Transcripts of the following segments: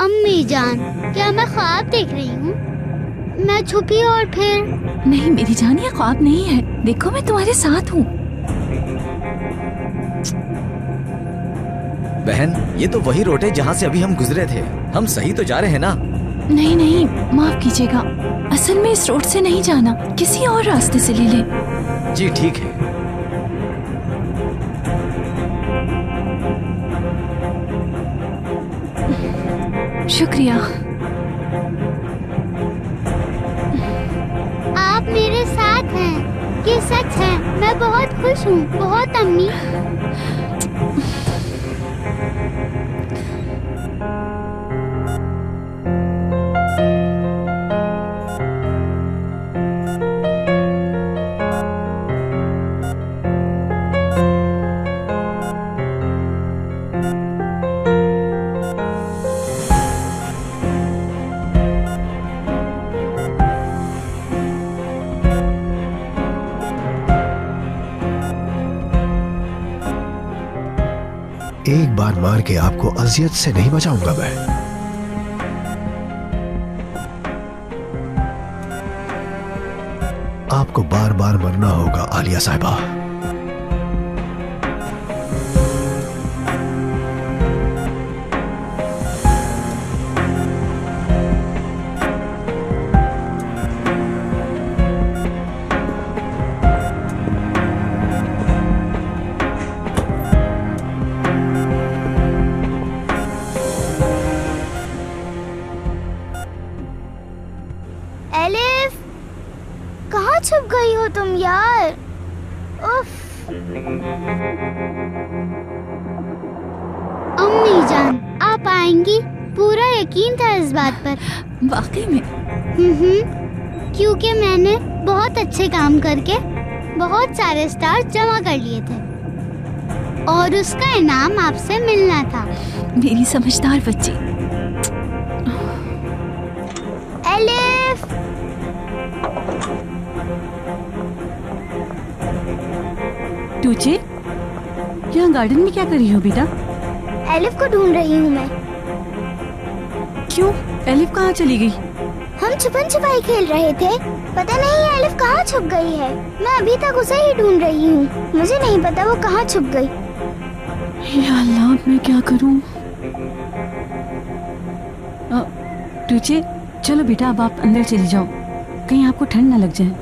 अम्मी जान, क्या मैं ख्वाब देख रही हूँ? मैं छुपी और फिर... नहीं मेरी जान, ये ख्वाब नहीं है। देखो मैं तुम्हारे साथ हूँ। बहन, ये तो वही रोड है जहाँ से अभी हम गुजरे थे। हम सही तो जा रहे हैं ना? नहीं नहीं, माफ कीजिएगा, असल में इस रोड से नहीं जाना, किसी और रास्ते से ले ले। जी ठीक है। शुक्रिया। आप मेरे साथ हैं, ये सच है। मैं बहुत खुश हूँ, बहुत अम्मी। एक बार मार के आपको अजियत से नहीं बचाऊंगा मैं। आपको बार बार मरना होगा आलिया साहिबा। एलिफ, कहाँ छुप गई हो तुम यार? उफ। अम्मी जान, आप आएंगी? पूरा यकीन था इस बात पर। वाकई में? क्योंकि मैंने बहुत अच्छे काम करके बहुत सारे स्टार जमा कर लिए थे और उसका इनाम आपसे मिलना था। मेरी समझदार बच्ची। एलिफ, टूचे, यहाँ गार्डन में क्या कर रही हो बेटा? एलिफ को ढूंढ रही हूँ मैं। क्यों? एलिफ कहाँ चली गई? हम छुपन छुपाई खेल रहे थे, पता नहीं एलिफ कहाँ छुप गई है। मैं अभी तक उसे ही ढूंढ रही हूँ, मुझे नहीं पता वो कहाँ छुप गई। या अल्लाह, अब मैं क्या करूँ? टूचे, चलो बेटा, अब आप अंदर चली जाओ, कहीं आपको ठंड ना लग जाए।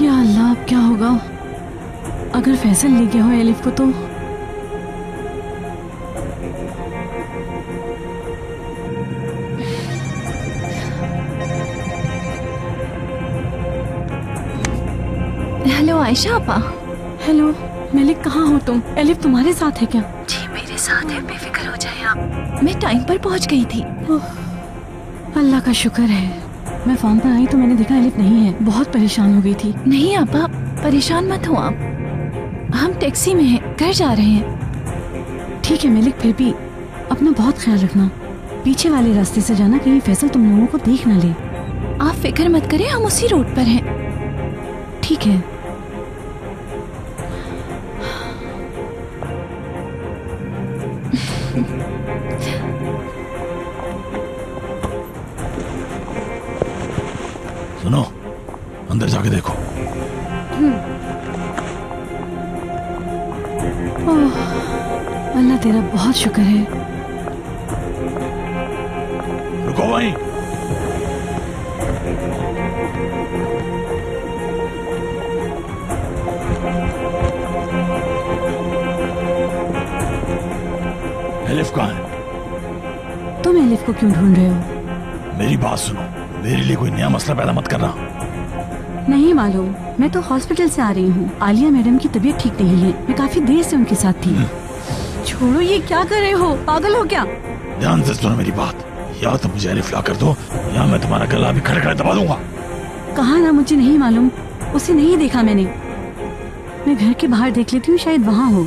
या अल्लाह, अब क्या होगा? अगर फैसल ले गया हो एलिफ को तो? हेलो आयशा आपा। हेलो मलिक, कहाँ हो तुम? एलिफ तुम्हारे साथ है क्या? जी मेरे साथ है, बेफिक्र हो जाए आप। मैं टाइम पर पहुंच गई थी। अल्लाह का शुक्र है। मैं फॉर्म पर आई तो मैंने देखा एलिफ नहीं है, बहुत परेशान हो गई थी। नहीं आपा, परेशान मत हो आप, हम टैक्सी में हैं, घर जा रहे हैं। ठीक है मलिक, फिर भी अपना बहुत ख्याल रखना, पीछे वाले रास्ते से जाना, कहीं फैसल तुम लोगों को देख ना ले। आप फिक्र मत करें, हम उसी रोड पर हैं। ठीक है। सुनो, अंदर जाके देखो। ओह, अल्लाह तेरा बहुत शुक्र है। रुको वहीं। एलिफ कहाँ है? तुम एलिफ को क्यों ढूंढ रहे हो? मेरी बात सुनो, मेरे लिए कोई नया मसला पैदा मत करना। नहीं मालूम, मैं तो हॉस्पिटल से आ रही हूँ। आलिया मैडम की तबीयत ठीक नहीं है, मैं काफी देर से उनके साथ थी। छोड़ो, ये क्या कर रहे हो? पागल हो क्या? ध्यान से सुनो मेरी बात, या तो मुझे एलिफ ला कर दो या मैं तुम्हारा गला भी खड़े खड़े दबा दूंगा। कहा ना, मुझे नहीं मालूम, उसे नहीं देखा मैंने। मैं घर के बाहर देख लेती हूँ, शायद वहाँ हो।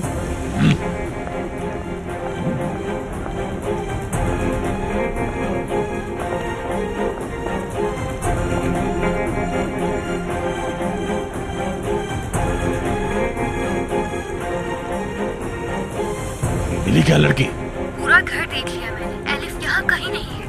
क्या लड़की? पूरा घर देख लिया मैंने, एलिफ यहाँ कहीं नहीं है।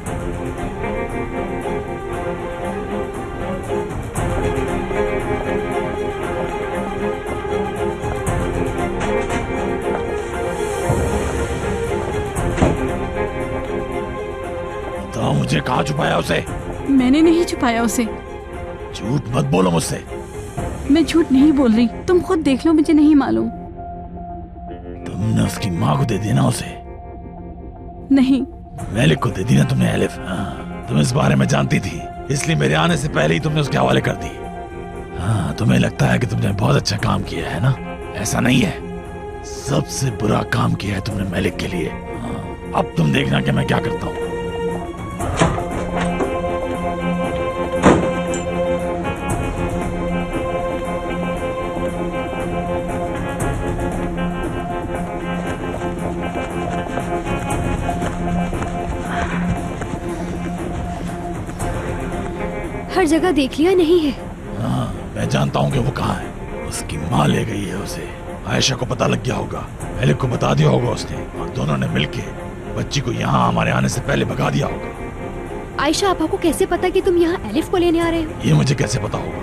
तो मुझे कहाँ छुपाया उसे? मैंने नहीं छुपाया उसे। झूठ मत बोलो मुझसे। मैं झूठ नहीं बोल रही, तुम खुद देख लो, मुझे नहीं मालूम। तुमने उसकी माँ को दे दी ना उसे? नहीं। मेलिक को दे दी ना तुमने एलिफ? हाँ, तुम इस बारे में जानती थी, इसलिए मेरे आने से पहले ही तुमने उसके हवाले कर दी। हाँ, तुम्हें लगता है कि तुमने बहुत अच्छा काम किया है ना? ऐसा नहीं है, सबसे बुरा काम किया है तुमने मेलिक के लिए। हाँ, अब तुम देखना कि मैं क्या करता हूँ। हर जगह देख लिया, नहीं है। हाँ, मैं जानता हूँ कि वो कहाँ है। उसकी माँ ले गई है उसे। आयशा को पता लग गया होगा, मेलिक को बता दिया होगा उसने, और दोनों ने मिलके बच्ची को यहाँ हमारे आने से पहले भगा दिया होगा। आयशा, आपको कैसे पता कि तुम यहाँ एलिफ को लेने आ रहे हो? ये मुझे कैसे पता होगा?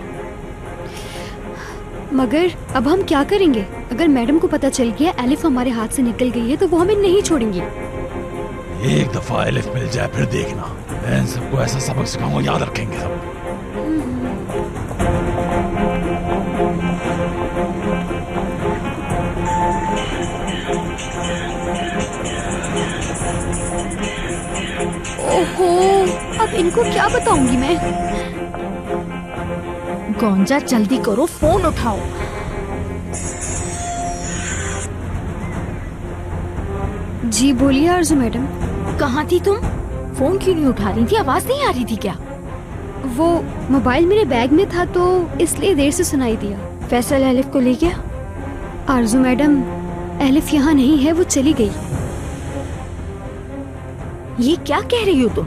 मगर अब हम क्या करेंगे? अगर मैडम को पता चल गया एलिफ हमारे हाथ से निकल गई है तो वो हमें नहीं छोड़ेंगी। एक दफा एलिफ मिल जाए फिर देखना, मैं इन सबको ऐसा सबक सिखाऊंगा, याद रखेंगे सब। ओहो, अब इनको क्या बताऊंगी मैं? गोंजा जल्दी करो, फोन उठाओ। जी बोलिए आरजू मैडम। कहाँ थी तुम? फोन क्यों नहीं उठा रही थी? आवाज नहीं आ रही थी क्या? वो मोबाइल मेरे बैग में था तो इसलिए देर से सुनाई दिया। फैसल एलिफ को ले गया? आरजू मैडम, एलिफ यहाँ नहीं है, वो चली गई। ये क्या कह रही हो तुम?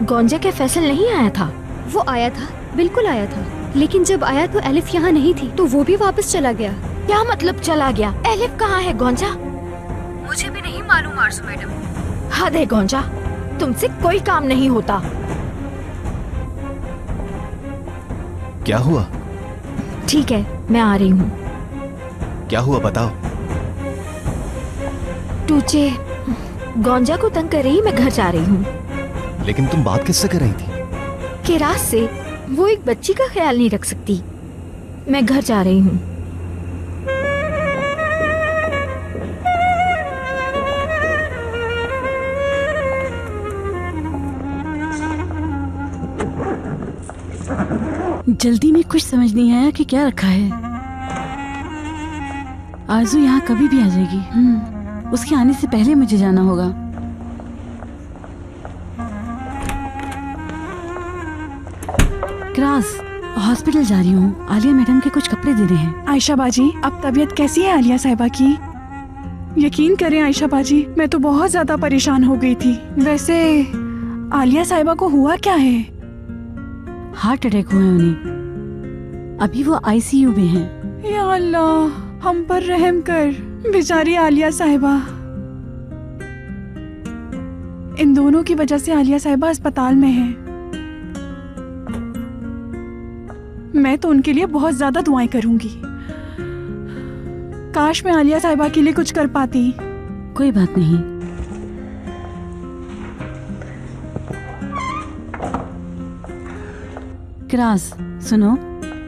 गोंजा क्या फैसल नहीं आया था? वो आया था, बिल्कुल आया था, लेकिन जब आया तो एलिफ यहाँ नहीं थी, तो वो भी वापस चला गया। क्या मतलब चला गया? एलिफ कहाँ है गोंजा? मुझे भी नहीं मालूम आरजू मैडम। हद है गोंजा, तुमसे कोई काम नहीं होता। क्या हुआ? ठीक है, मैं आ रही हूँ। क्या हुआ बताओ। टूचे गोंजा को तंग कर रही, मैं घर जा रही हूँ। लेकिन तुम बात किससे कर रही थी? किरास से। वो एक बच्ची का ख्याल नहीं रख सकती। मैं घर जा रही हूँ। जल्दी में कुछ समझ नहीं आया कि क्या रखा है। आरजू यहाँ कभी भी आ जाएगी। उसके आने से पहले मुझे जाना होगा। क्रास, हॉस्पिटल जा रही हूँ। आलिया मैडम के कुछ कपड़े देने हैं। आयशा बाजी, अब तबीयत कैसी है आलिया साहिबा की? यकीन करें आयशा बाजी, मैं तो बहुत ज्यादा परेशान हो गई थी। वैसे आलिया साहिबा को हुआ क्या है? हार्ट अटैक हुआ है उन्हें। अभी वो आईसीयू में हैं। या अल्लाह, हम पर रहम कर, बेचारी आलिया साहिबा। इन दोनों की वजह से आलिया साहिबा अस्पताल में है। मैं तो उनके लिए बहुत ज्यादा दुआएं करूंगी। काश मैं आलिया साहिबा के लिए कुछ कर पाती। कोई बात नहीं। क्रास, सुनो,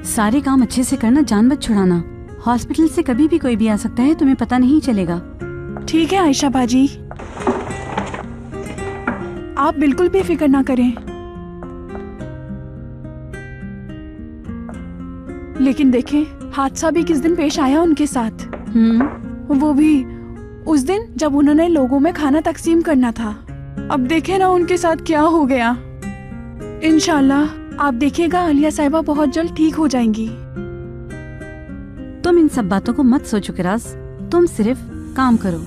सारे काम अच्छे से करना, जान मत छुड़ाना। हॉस्पिटल से कभी भी कोई भी आ सकता है, तुम्हें पता नहीं चलेगा। ठीक है आयशा बाजी, आप बिल्कुल भी फिक्र ना करें। लेकिन देखें, हादसा भी किस दिन पेश आया उनके साथ। वो भी उस दिन जब उन्होंने लोगों में खाना तकसीम करना था। अब देखें ना उनके साथ क्या हो गया। इंशाल्लाह आप देखिएगा, आलिया साहिबा बहुत जल्द ठीक हो जाएंगी। तुम इन सब बातों को मत सोचो क्रास, तुम सिर्फ काम करो।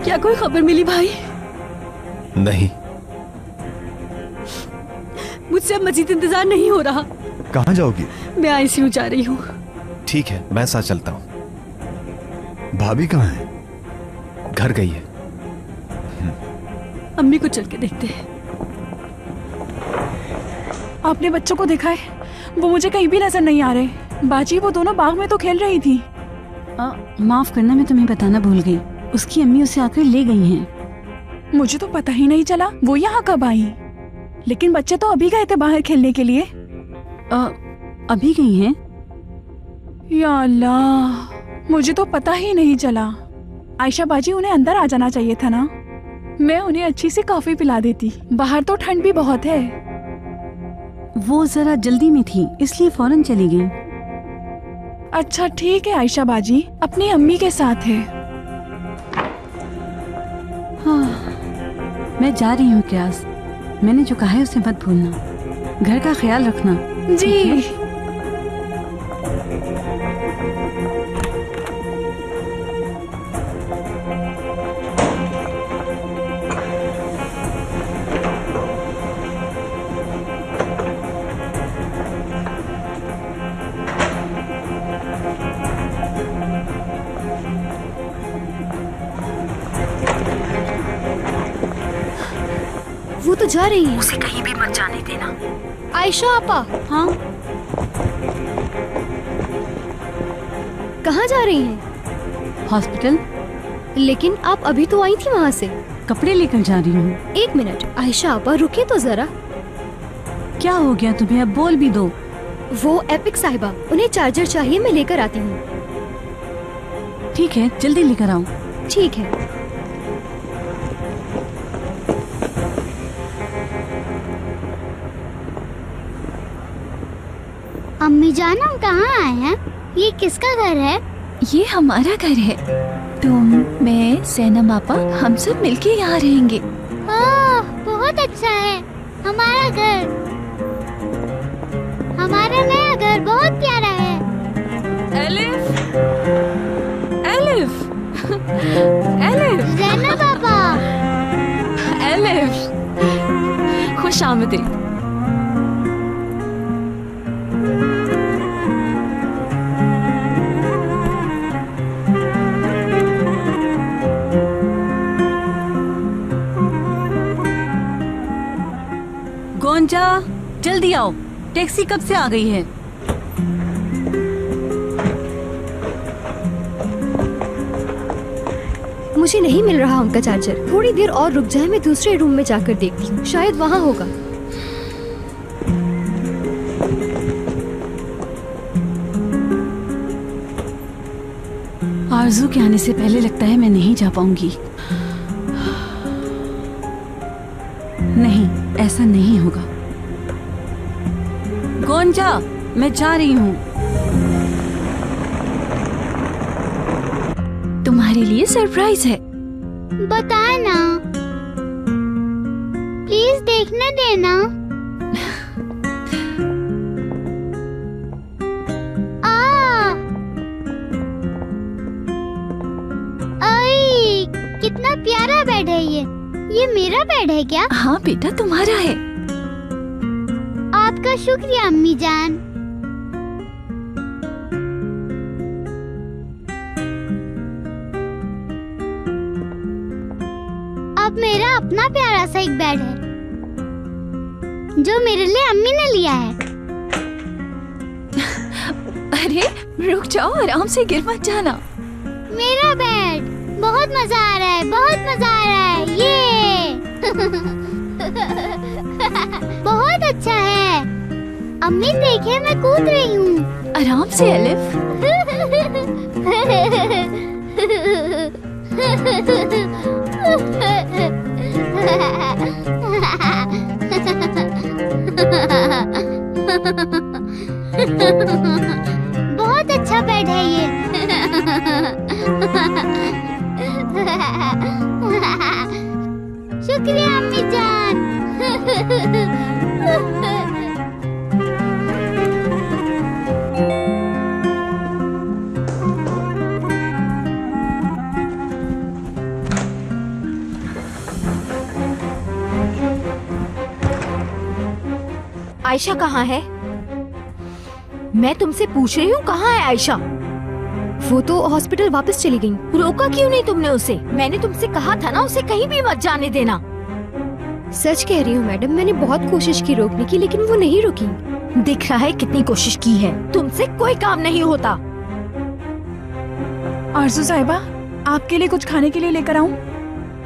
क्या कोई खबर मिली भाई? नहीं। मुझसे अब मजीद इंतजार नहीं हो रहा। कहाँ जाओगी? मैं आईसीयू जा रही हूँ। ठीक है, मैं साथ चलता हूँ। भाभी कहाँ है? घर गई है। अम्मी को चल के देखते हैं। आपने बच्चों को देखा है? वो मुझे कहीं भी नजर नहीं आ रहे। बाजी, वो दोनों बाग में तो खेल रही थी। माफ करना, मैं तुम्हें बताना भूल गई। उसकी अम्मी उसे आकर ले गई हैं। मुझे तो पता ही नहीं चला वो यहाँ कब आई। लेकिन बच्चे तो अभी गए थे बाहर खेलने के लिए। अभी गई हैं? या अल्लाह, मुझे तो पता ही नहीं चला। आयशा बाजी, उन्हें अंदर आ जाना चाहिए था ना। मैं उन्हें अच्छी सी कॉफी पिला देती। बाहर तो ठंड भी बहुत है। वो जरा जल्दी में थी, इसलिए फौरन चली गई। अच्छा ठीक है, आयशा बाजी अपनी अम्मी के साथ है। हाँ, मैं जा रही हूँ क्यास। मैंने जो कहा है उसे मत भूलना। घर का ख्याल रखना। जी। वो तो जा रही है। उसे कहीं भी मत जाने देना। आयशा आपा। हाँ, कहाँ जा रही हैं? हॉस्पिटल। लेकिन आप अभी तो आई थी वहाँ से। कपड़े लेकर जा रही हूँ। एक मिनट आयशा आपा, रुकिए तो जरा। क्या हो गया तुम्हें? अब बोल भी दो। वो एपिक साहिबा, उन्हें चार्जर चाहिए, मैं लेकर आती हूँ। ठीक है, जल्दी लेकर आओ। ठीक है। अम्मी जान, हम कहाँ आए हैं? ये किसका घर है? ये हमारा घर है। तुम, मैं, सैनम आपा, हम सब मिलके यहाँ रहेंगे। बहुत अच्छा है। हमारा घर, हमारा नया घर बहुत प्यारा है। एलिफ, एलिफ, एलिफ, जैनब पापा। एलिफ, खुश आमदीद। गोंजा, जल्दी आओ। टैक्सी कब से आ गई है? मुझे नहीं मिल रहा उनका चार्जर। थोड़ी देर और रुक जाए, मैं दूसरे रूम में जाकर देखती हूँ, शायद वहाँ होगा। आरजू के आने से पहले लगता है मैं नहीं जा पाऊंगी। नहीं, ऐसा नहीं होगा। गोंजा, मैं जा रही हूँ। तुम्हारे लिए सरप्राइज है। बता ना, प्लीज देखने देना। कितना प्यारा बेड है ये मेरा बेड है क्या? हाँ बेटा, तुम्हारा है। आपका शुक्रिया अम्मी जान। अब मेरा अपना प्यारा सा एक बेड है जो मेरे लिए अम्मी ने लिया है। अरे रुक जाओ, आराम से गिर मत जाना। मेरा बेड, बहुत मजा आ रहा है, बहुत मजा आ रहा है। ये बहुत अच्छा है। अम्मी देखिए, मैं कूद रही हूँ। आराम से एलिफ। बहुत अच्छा बेड है ये। शुक्रिया अम्मी जान। आयशा कहाँ है? मैं तुमसे पूछ रही हूँ कहाँ है आयशा? वो तो हॉस्पिटल वापस चली गई। रोका क्यों नहीं तुमने उसे? मैंने तुमसे कहा था ना उसे कहीं भी मत जाने देना। सच कह रही हूँ मैडम, मैंने बहुत कोशिश की रोकने की, लेकिन वो नहीं रुकी। दिख रहा है कितनी कोशिश की है, तुमसे कोई काम नहीं होता। आरजू साहिबा, आपके लिए कुछ खाने के लिए लेकर आऊं?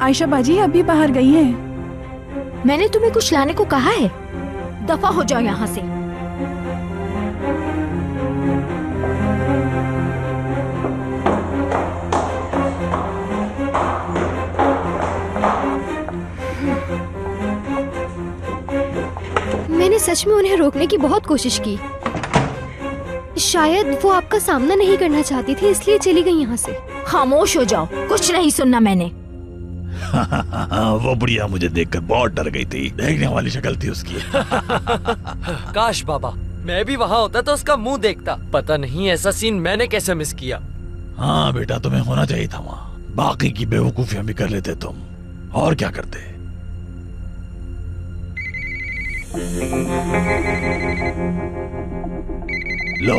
आयशा बाजी अभी बाहर गई हैं। मैंने तुम्हें कुछ लाने को कहा है? दफा हो जाओ यहाँ से। मैंने सच में उन्हें रोकने की बहुत कोशिश की। शायद वो आपका सामना नहीं करना चाहती थी, इसलिए चली गई यहाँ से। खामोश हो जाओ, कुछ नहीं सुनना मैंने। वो बुढ़िया मुझे देखकर बहुत डर गई थी। देखने वाली शक्ल थी उसकी। काश बाबा मैं भी वहाँ होता तो उसका मुंह देखता। पता नहीं ऐसा सीन मैंने कैसे मिस किया। हाँ बेटा, तुम्हें होना चाहिए था वहाँ। बाकी की बेवकूफियां भी कर लेते तुम, और क्या करते। लो,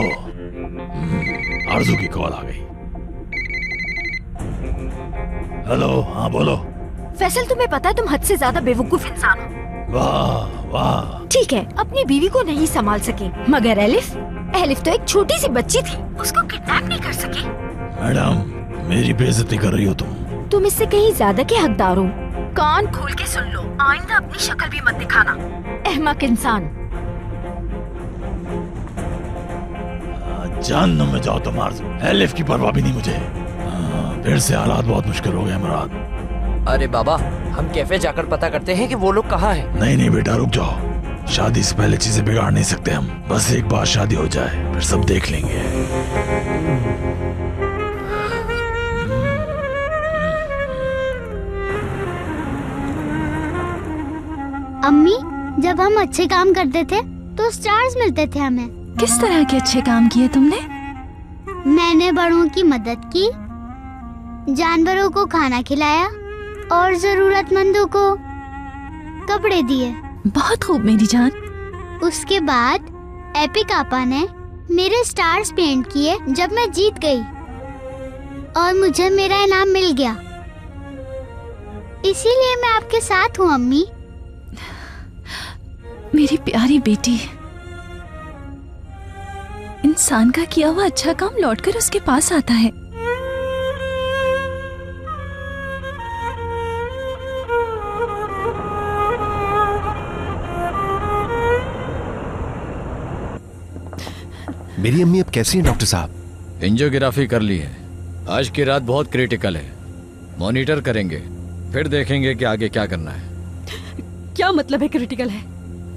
आरजू की कॉल आ गई। हेलो, हाँ बोलो। फैसल, तुम्हें पता है तुम हद से ज्यादा बेवकूफ इंसान हो। वाह वाह। ठीक है, अपनी बीवी को नहीं संभाल सके, मगर एलिफ तो एक छोटी सी बच्ची थी, उसको किडनैप नहीं कर सके। मैडम, मेरी बेइज्जती कर रही हो तुम इससे कहीं ज्यादा के हकदार हो। कान खोल के सुन लो, आइंदा अपनी शक्ल भी मत दिखाना, अहमक इंसान। जहन्नुम में जाओ तुम आरज़ू, एलिफ की परवाह भी नहीं मुझे। फिर से हालात बहुत मुश्किल हो गए मुराद। अरे बाबा, हम कैफे जाकर पता करते हैं कि वो लोग कहाँ हैं। नहीं बेटा, रुक जाओ। शादी से पहले चीजें बिगाड़ नहीं सकते हम। बस एक बार शादी हो जाए फिर सब देख लेंगे। अम्मी, जब हम अच्छे काम करते थे तो स्टार्स मिलते थे हमें। किस तरह के अच्छे काम किए तुमने? मैंने बड़ों की मदद की, जानवरों को खाना खिलाया और जरूरतमंदों को कपड़े दिए। बहुत खूब मेरी जान। उसके बाद एपिक आपा ने मेरे स्टार्स पेंट किए जब मैं जीत गई और मुझे मेरा इनाम मिल गया। इसीलिए मैं आपके साथ हूँ अम्मी। मेरी प्यारी बेटी, इंसान का किया हुआ अच्छा काम लौटकर उसके पास आता है। मेरी अम्मी अब कैसी हैं डॉक्टर साहब? एंजियोग्राफी कर ली है। आज की रात बहुत क्रिटिकल है, मॉनिटर करेंगे, फिर देखेंगे कि आगे क्या करना है। क्या मतलब है क्रिटिकल है?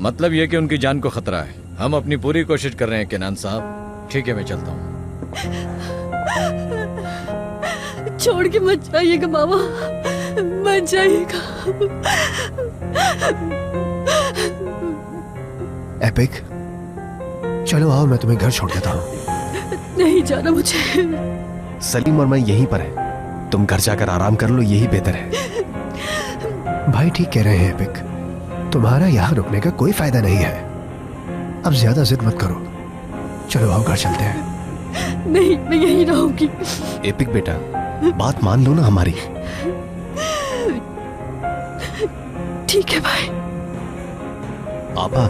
मतलब ये कि उनकी जान को खतरा है। हम अपनी पूरी कोशिश कर रहे हैं केनान साहब। ठीक है, मैं चलता हूँ। छोड़ के मत जाइएगा बाबा, मत जाइएगा। एपिक, चलो आओ, मैं तुम्हें घर छोड़ देता हूँ। नहीं जाना मुझे। सलीम और मैं यहीं पर हैं। तुम घर जाकर आराम कर लो, यही बेहतर है। भाई ठीक कह रहे हैं एपिक, तुम्हारा यहाँ रुकने का कोई फायदा नहीं है। अब ज्यादा जिद मत करो, चलो आओ घर चलते हैं। नहीं, मैं यहीं रहूंगी। एपिक बेटा, बात मान लो ना हमारी। ठीक है भाई। आपा,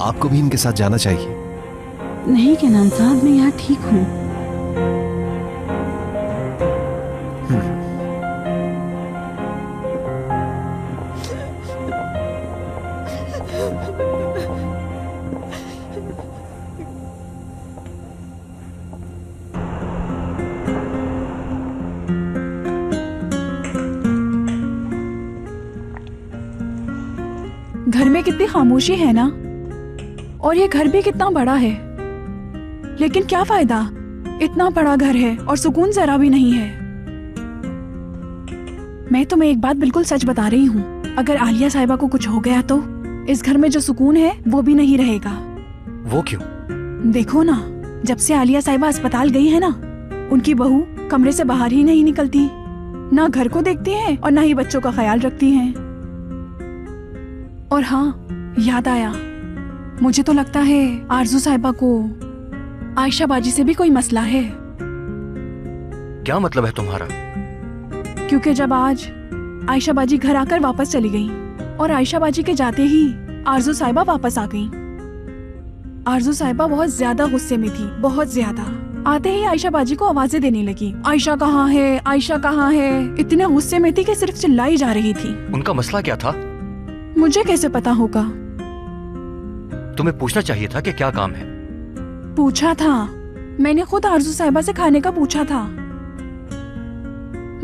आपको भी इनके साथ जाना चाहिए। नहीं केनान साहब, मैं यहाँ ठीक हूँ। घर में कितनी खामोशी है ना, और ये घर भी कितना बड़ा है, लेकिन क्या फायदा, इतना बड़ा घर है और सुकून जरा भी नहीं है। मैं तुम्हें एक बात बिल्कुल सच बता रही हूँ, अगर आलिया साहिबा को कुछ हो गया तो इस घर में जो सुकून है वो भी नहीं रहेगा। वो क्यों? देखो ना, जब से आलिया साहिबा अस्पताल गई है ना, उनकी बहू कमरे से बाहर ही नहीं निकलती, ना घर को देखती है और ना ही बच्चों का ख्याल रखती हैं। और हाँ, याद आया, मुझे तो लगता है आरजू साहिबा को आयशा बाजी से भी कोई मसला है। क्या मतलब है तुम्हारा? क्योंकि जब आज आयशा बाजी घर आकर वापस चली गई और आयशा बाजी के जाते ही आरजू साहिबा वापस आ गई। आरजू साहिबा बहुत ज्यादा गुस्से में थी, बहुत ज्यादा। आते ही आयशा बाजी को आवाजें देने लगी, आयशा कहाँ है, आयशा कहाँ है। इतने गुस्से में थी कि सिर्फ चिल्लाई जा रही थी। उनका मसला क्या था? मुझे कैसे पता होगा? तुम्हें पूछना चाहिए था कि क्या काम है। पूछा था, मैंने खुद आरजू साहिबा से खाने का पूछा था,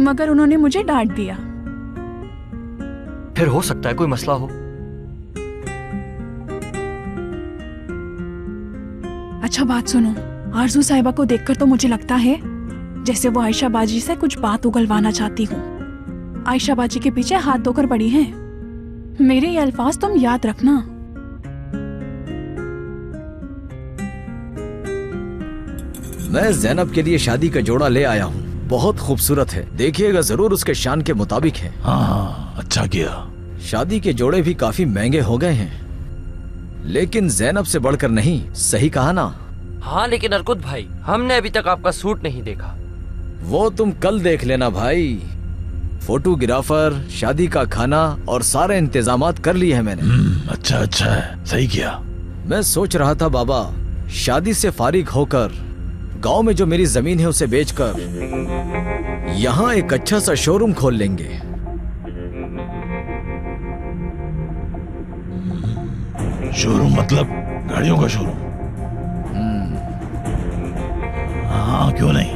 मगर उन्होंने मुझे डांट दिया। फिर हो सकता है कोई मसला हो। अच्छा बात सुनो, आरजू साहिबा को देखकर तो मुझे लगता है जैसे वो आयशा बाजी से कुछ बात उगलवाना चाहती हूँ। आयशा बाजी के पीछे हाथ धोकर पड़ी हैं। मेरे ये अल्फाज तुम याद रखना। मैं ज़ैनब के लिए शादी का जोड़ा ले आया हूँ। बहुत खूबसूरत है, देखिएगा जरूर, उसके शान के मुताबिक है। हाँ, अच्छा किया। शादी के जोड़े भी काफी महंगे हो गए हैं, लेकिन ज़ैनब से बढ़कर नहीं। सही कहा ना? हाँ, लेकिन अर्कुत भाई, हमने अभी तक आपका सूट नहीं देखा। वो तुम कल देख लेना भाई। फोटोग्राफर, शादी का खाना और सारे इंतजामात कर लिए हैं मैंने। अच्छा अच्छा है, सही किया। मैं सोच रहा था बाबा, शादी से फारिग होकर गांव में जो मेरी जमीन है उसे बेचकर यहाँ एक अच्छा सा शोरूम खोल लेंगे। शोरूम मतलब गाड़ियों का शोरूम? हाँ, क्यों नहीं।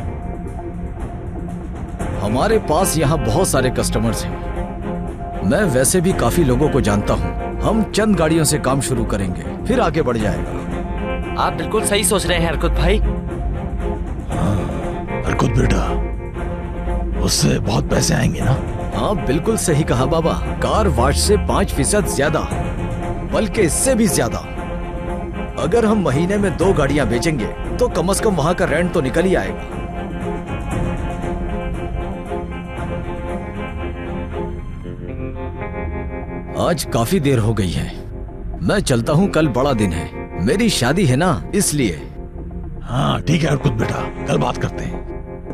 हमारे पास यहाँ बहुत सारे कस्टमर्स हैं। मैं वैसे भी काफी लोगों को जानता हूँ। हम चंद गाड़ियों से काम शुरू करेंगे, फिर आगे बढ़ जाएगा। आप बिल्कुल सही सोच रहे हैं अर्कुत भाई। अर्कुत बेटा, उससे बहुत पैसे आएंगे ना? हाँ बिल्कुल सही कहा बाबा। कार वाश से 5% ज्यादा, बल्कि इससे भी ज्यादा। अगर हम महीने में 2 गाड़ियां बेचेंगे तो कम से कम वहां का रेंट तो निकल ही आएगा। आज काफी देर हो गई है, मैं चलता हूँ। कल बड़ा दिन है, मेरी शादी है ना, इसलिए। हाँ ठीक है अर्कुत बेटा, कल बात करते हैं।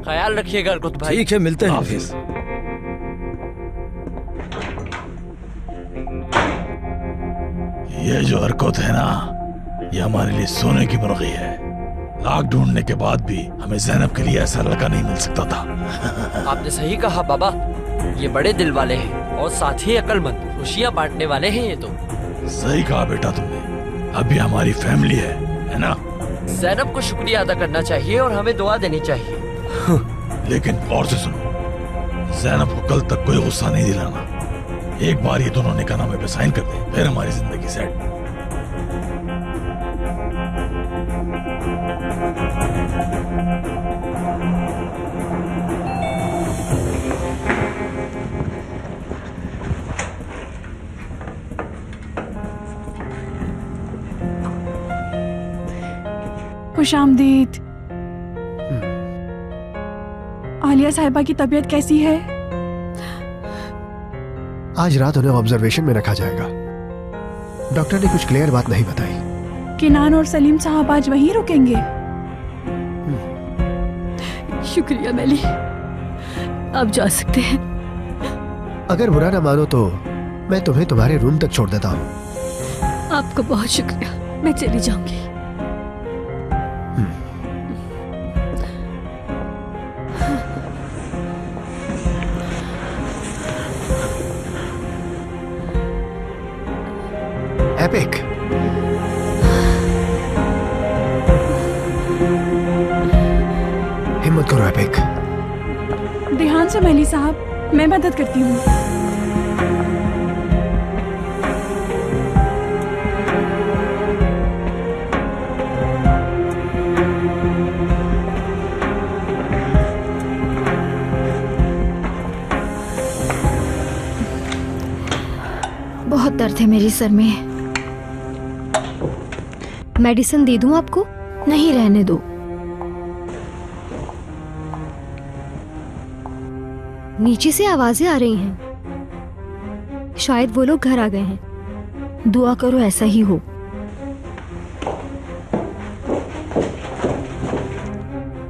ख्याल रखिएगा अर्कुत भाई। ठीक है, मिलते हैं फिर। ये जो अर्कुत है ना, ये हमारे लिए सोने की मुर्गी है। लाख ढूंढने के बाद भी हमें ज़ैनब के लिए ऐसा लड़का नहीं मिल सकता था। आपने सही कहा बाबा, ये बड़े दिल वाले हैं और साथ ही अक्लमंद, खुशियाँ बांटने वाले हैं ये तो। सही कहा बेटा तुमने, अभी हमारी फैमिली है ना? ज़ैनब को शुक्रिया अदा करना चाहिए और हमें दुआ देनी चाहिए। लेकिन और से सुनो, ज़ैनब को कल तक कोई गुस्सा नहीं दिलाना। एक बार ये दोनों निकाहनामे पे साइन कर दें, फिर हमारी जिंदगी सेट। खुशामदीद। आलिया साहिबा की तबीयत कैसी है? आज रात उन्हें ऑब्जर्वेशन में रखा जाएगा। डॉक्टर ने कुछ क्लियर बात नहीं बताई। किनान और सलीम साहब आज वहीं रुकेंगे? शुक्रिया मैली, आप जा सकते हैं। अगर बुरा ना मानो तो मैं तुम्हें तुम्हारे रूम तक छोड़ देता हूँ। आपका बहुत शुक्रिया, मैं चली जाऊंगी। एपिक, हिम्मत करो एपिक। ध्यान से मैली साहब, मैं मदद करती हूँ। बहुत दर्द है मेरे सर में। मेडिसिन दे दूं आपको? नहीं, रहने दो। नीचे से आवाजें आ रही हैं, शायद वो लोग घर आ गए हैं। दुआ करो ऐसा ही हो।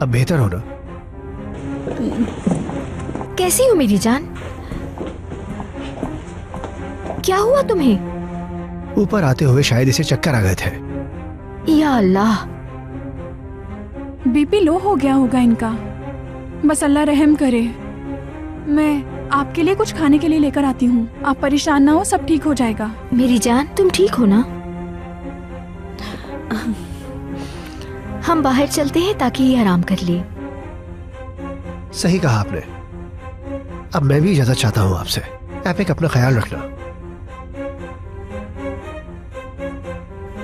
अब बेहतर हो ना? कैसी हो मेरी जान? क्या हुआ तुम्हें? ऊपर आते हुए शायद इसे चक्कर आ गए थे। या अल्लाह, बीपी लो हो गया होगा इनका। बस अल्लाह रहम करे। मैं आपके लिए कुछ खाने के लिए लेकर आती हूँ। आप परेशान ना हो, सब ठीक हो जाएगा। मेरी जान तुम ठीक हो ना? हम बाहर चलते हैं ताकि ये आराम कर ले। सही कहा आपने। अब मैं भी इजाजत चाहता हूँ आपसे। एपिक, अपना ख्याल रखना,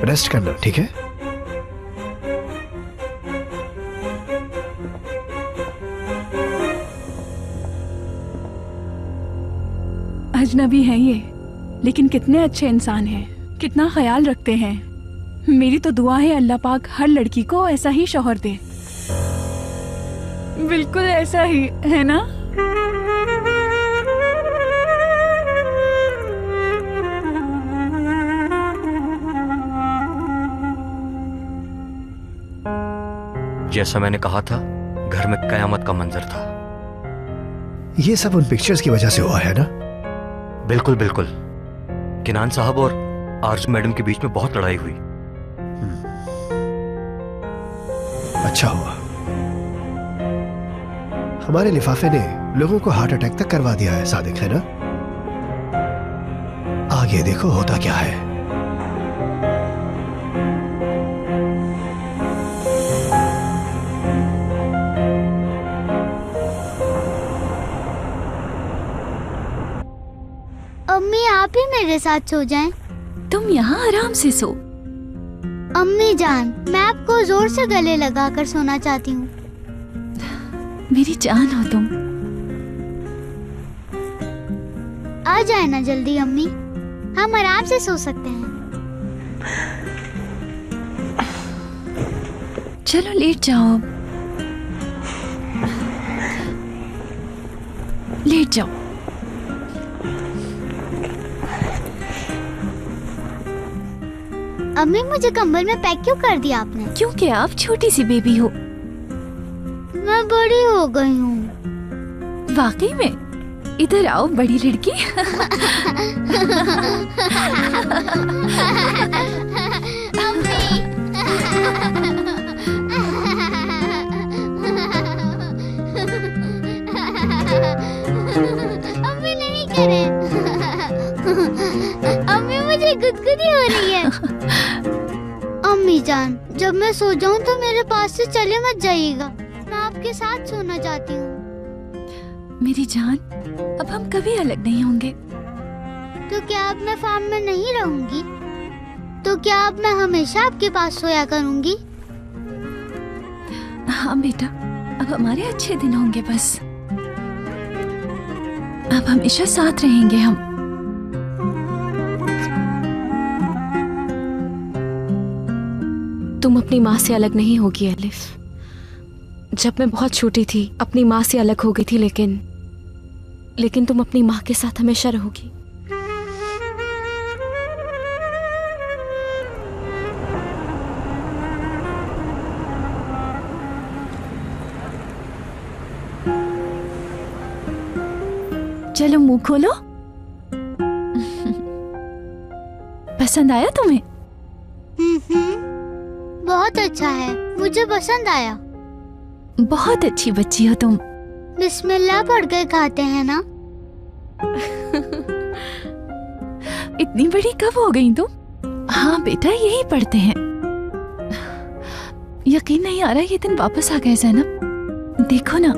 रेस्ट करना, ठीक है? अजनबी हैं ये, लेकिन कितने अच्छे इंसान हैं, कितना ख्याल रखते हैं। मेरी तो दुआ है अल्लाह पाक हर लड़की को ऐसा ही शौहर दे। बिल्कुल ऐसा ही, है ना? जैसा मैंने कहा था, घर में कयामत का मंजर था। ये सब उन पिक्चर्स की वजह से हुआ है ना? बिल्कुल बिल्कुल। किनान साहब और आरजू मैडम के बीच में बहुत लड़ाई हुई। अच्छा हुआ। हमारे लिफाफे ने लोगों को हार्ट अटैक तक करवा दिया है सादिक, है ना? आगे देखो होता क्या है। अम्मी, आप ही मेरे साथ सो जाएं। तुम यहाँ आराम से सो। अम्मी जान, मैं आपको जोर से गले लगाकर सोना चाहती हूँ। मेरी जान हो तुम। आ जाए ना जल्दी अम्मी, हम आराम से सो सकते हैं। चलो लेट जाओ, लेट जाओ। अम्मी, मुझे कंबल में पैक क्यों कर दिया आपने? क्योंकि आप छोटी सी बेबी हो। मैं बड़ी हो गई हूँ। वाकई में? इधर आओ बड़ी लड़की। अम्मी नहीं करे। अम्मी, मुझे गुदगुदी हो रही है। अम्मी जान, जब मैं सो जाऊं तो मेरे पास से चले मत जाइएगा। मैं आपके साथ सोना चाहती हूँ। मेरी जान, अब हम कभी अलग नहीं होंगे। तो क्या अब मैं फार्म में नहीं रहूंगी? तो क्या अब मैं हमेशा आपके पास सोया करूंगी? हाँ बेटा, अब हमारे अच्छे दिन होंगे बस। अब हमेशा साथ रहेंगे हम। तुम अपनी माँ से अलग नहीं होगी एलिफ। जब मैं बहुत छोटी थी अपनी माँ से अलग हो गई थी, लेकिन तुम अपनी माँ के साथ हमेशा रहोगी। चलो मुंह खोलो। पसंद आया तुम्हें? बहुत अच्छा है, मुझे पसंद आया। बहुत अच्छी बच्ची हो तुम। बिस्मिल्लाह पढ़ कर खाते हैं ना? इतनी बड़ी कब हो गई तुम? हाँ बेटा, यही पढ़ते हैं। यकीन नहीं आ रहा ये दिन वापस आ गए ज़ैनब। देखो ना,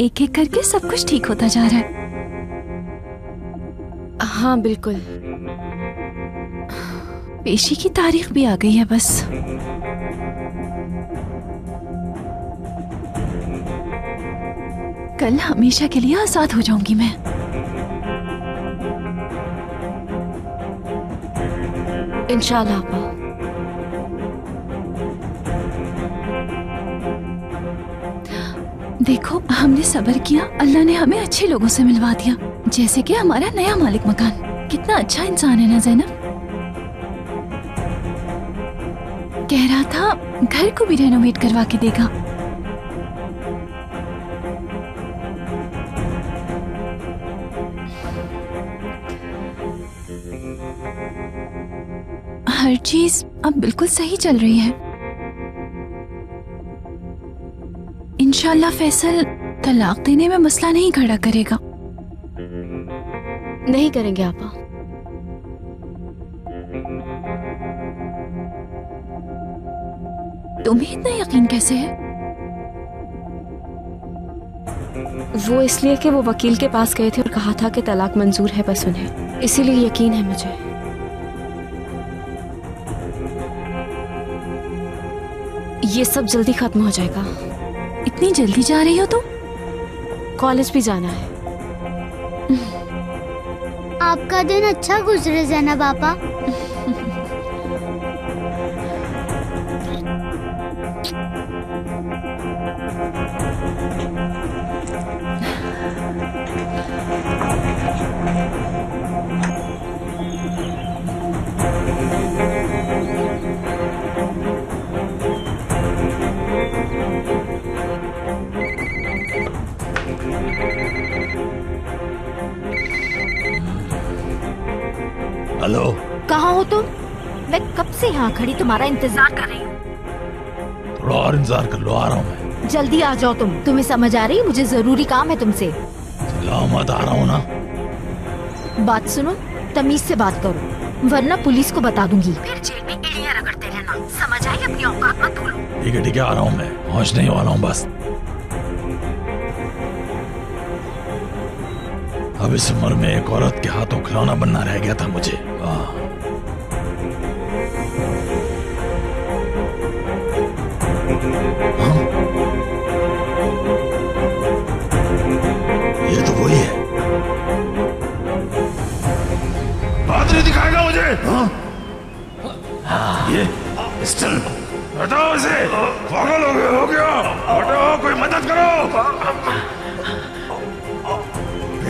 एक एक करके सब कुछ ठीक होता जा रहा है। हाँ बिल्कुल। पेशी की तारीख भी आ गई है बस। कल हमेशा के लिए आजाद हो जाऊंगी मैं। इंशाल्लाह आपा। देखो, हमने सब्र किया, अल्लाह ने हमें अच्छे लोगों से मिलवा दिया, जैसे कि हमारा नया मालिक मकान। कितना अच्छा इंसान है ना ज़ैनब। कह रहा था घर को भी रेनोवेट करवा के देगा। हर चीज अब बिल्कुल सही चल रही है। इंशाल्लाह फैसल तलाक देने में मसला नहीं खड़ा करेगा। नहीं करेंगे आपा। तुम्हें इतना यकीन कैसे है? वो इसलिए कि वो वकील के पास गए थे और कहा था कि तलाक मंजूर है बस उन्हें, इसीलिए यकीन है मुझे। ये सब जल्दी खत्म हो जाएगा। इतनी जल्दी जा रही हो तुम? कॉलेज भी जाना है। आपका दिन अच्छा गुजरे ज़ैनब आपा। हेलो, कहाँ हो तुम? मैं कब से यहाँ खड़ी तुम्हारा इंतजार कर रही हूँ। थोड़ा और इंतजार कर लो, आ रहा हूँ मैं। जल्दी आ जाओ तुम। तुम्हें समझ आ रही? मुझे जरूरी काम है तुमसे। चिल्लाओ मत, आ रहा हूँ ना। बात सुनो, तमीज से बात करो वरना पुलिस को बता दूंगी। फिर जेल में एड़ियां रगड़ते रहना, समझ आई? अपनी औकात मत भूलो। ठीक है, आ रहा हूँ मैं, पहुँचने ही वाला हूँ बस। अब इस उम्र में एक औरत के हाथों खिलौना बनना रह गया था मुझे। ये तो वही है। बात नहीं दिखाएगा मुझे। ये पिस्टल हटाओ इसे। पागल हो गया। हटाओ, कोई मदद करो।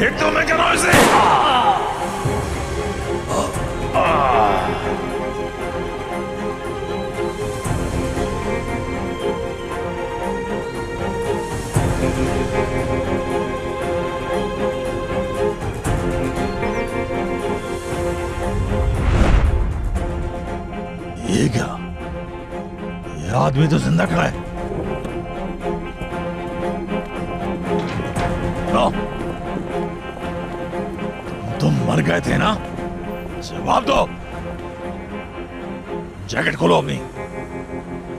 एक तो मैं कह रहा हूं इसे। ये क्या? ये आदमी तो जिंदा खड़ा है। नो, तुम मर गए थे ना? जवाब दो। जैकेट खोलो अपनी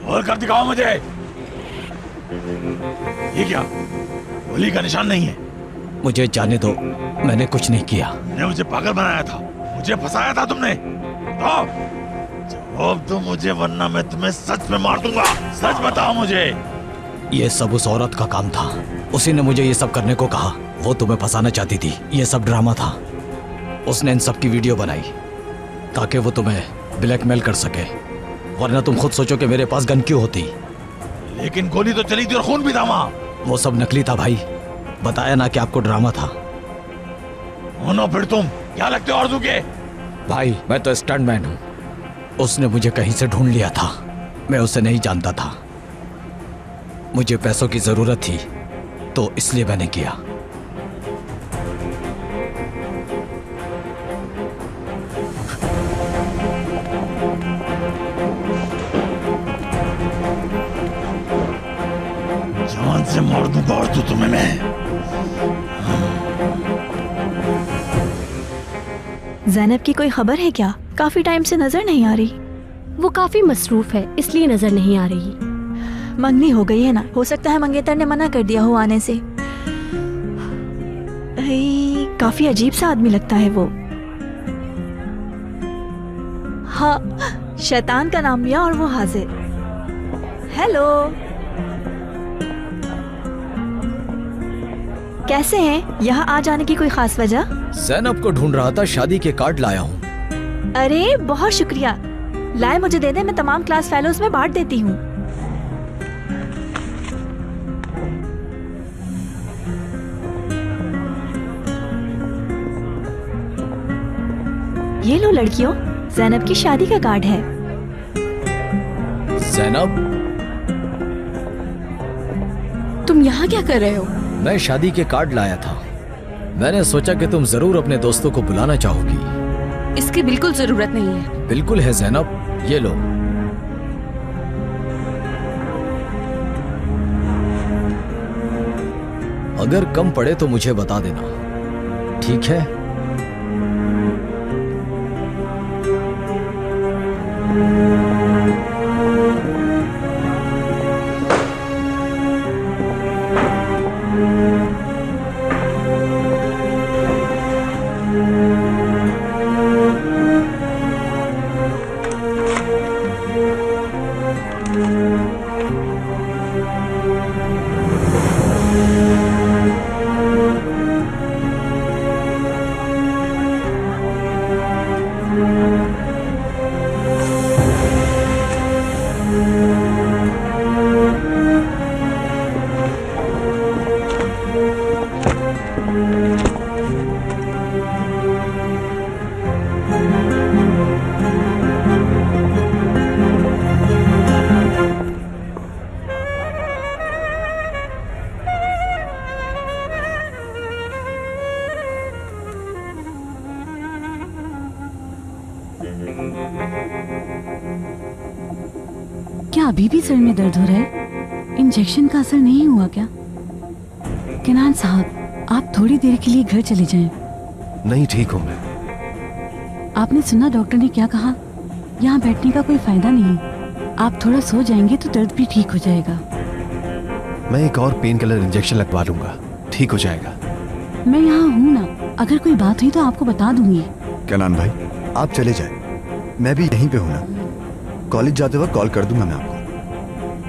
और कर दिखाओ मुझे। ये क्या? गोली का निशान नहीं है। मुझे जाने दो, मैंने कुछ नहीं किया। तुमने मुझे पागल बनाया था, मुझे फंसाया था तुमने। तो जवाब दो मुझे वरना मैं तुम्हें सच में मार दूंगा। सच बताओ मुझे। ये सब उस औरत का काम था। उसी ने मुझे ये सब करने को कहा। वो तुम्हें फंसाना चाहती थी। ये सब ड्रामा था। उसने इन सब की वीडियो बनाई ताकि वो तुम्हें ब्लैकमेल कर सके, वरना तुम खुद सोचो कि मेरे पास गन क्यों होती। लेकिन गोली तो चली थी और खून भी था वहां। वो सब नकली था भाई। बताया ना कि आपको ड्रामा था। होना फिर तुम क्या लगते हो आरज़ू के? भाई मैं तो स्टंटमैन हूँ। उसने मुझे कहीं से ढूंढ लिया था। मैं उसे नहीं जानता था। मुझे पैसों की जरूरत थी तो इसलिए मैंने किया। जान से मार दूंगा और तुम्हें मैं। ज़ैनब की कोई खबर है क्या? काफी टाइम से नजर नहीं आ रही। वो काफी मसरूफ है इसलिए नजर नहीं आ रही। मंगनी हो गई है ना, हो सकता है मंगेतर ने मना कर दिया हो आने से। काफी अजीब सा आदमी लगता है वो। हाँ, शैतान का नाम लिया और वो हाजिर। हेलो, कैसे हैं? यहाँ आ जाने की कोई खास वजह? ज़ैनब को ढूंढ रहा था, शादी के कार्ड लाया हूँ। अरे बहुत शुक्रिया। लाए मुझे दे दे, मैं तमाम क्लास फेलोज में बांट देती हूँ। ये लो लड़कियों, ज़ैनब की शादी का कार्ड है। ज़ैनब, तुम यहाँ क्या कर रहे हो? मैं शादी के कार्ड लाया था। मैंने सोचा कि तुम जरूर अपने दोस्तों को बुलाना चाहोगी। इसकी बिल्कुल जरूरत नहीं है। बिल्कुल है ज़ैनब, ये लो। अगर कम पड़े तो मुझे बता देना, ठीक है? क्या अभी भी सर में दर्द हो रहा है? इंजेक्शन का असर नहीं हुआ क्या? किनान साहब, आप थोड़ी देर के लिए घर चले जाएं। नहीं, ठीक हूँ मैं। आपने सुना डॉक्टर ने क्या कहा? यहाँ बैठने का कोई फायदा नहीं। आप थोड़ा सो जाएंगे तो दर्द भी ठीक हो जाएगा। मैं एक और पेन किलर इंजेक्शन लगवा लूंगा, ठीक हो जाएगा। मैं यहाँ हूँ ना, अगर कोई बात हुई तो आपको बता दूंगी। किनान भाई, आप चले जाए, मैं भी यहीं पे हूँ ना। कॉलेज जाते वक्त कॉल कर दूंगा मैं आपको।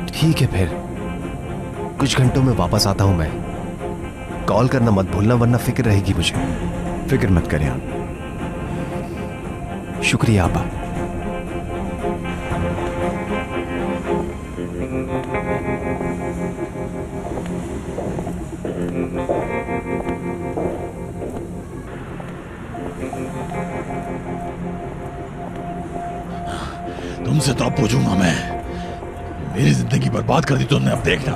ठीक है, फिर कुछ घंटों में वापस आता हूँ मैं। कॉल करना मत भूलना, वरना फिक्र रहेगी मुझे। फिक्र मत करें आप। शुक्रिया आपा। तुमसे तो अब पूछूंगा मैं। मेरी जिंदगी बर्बाद कर दी तुमने, अब देखना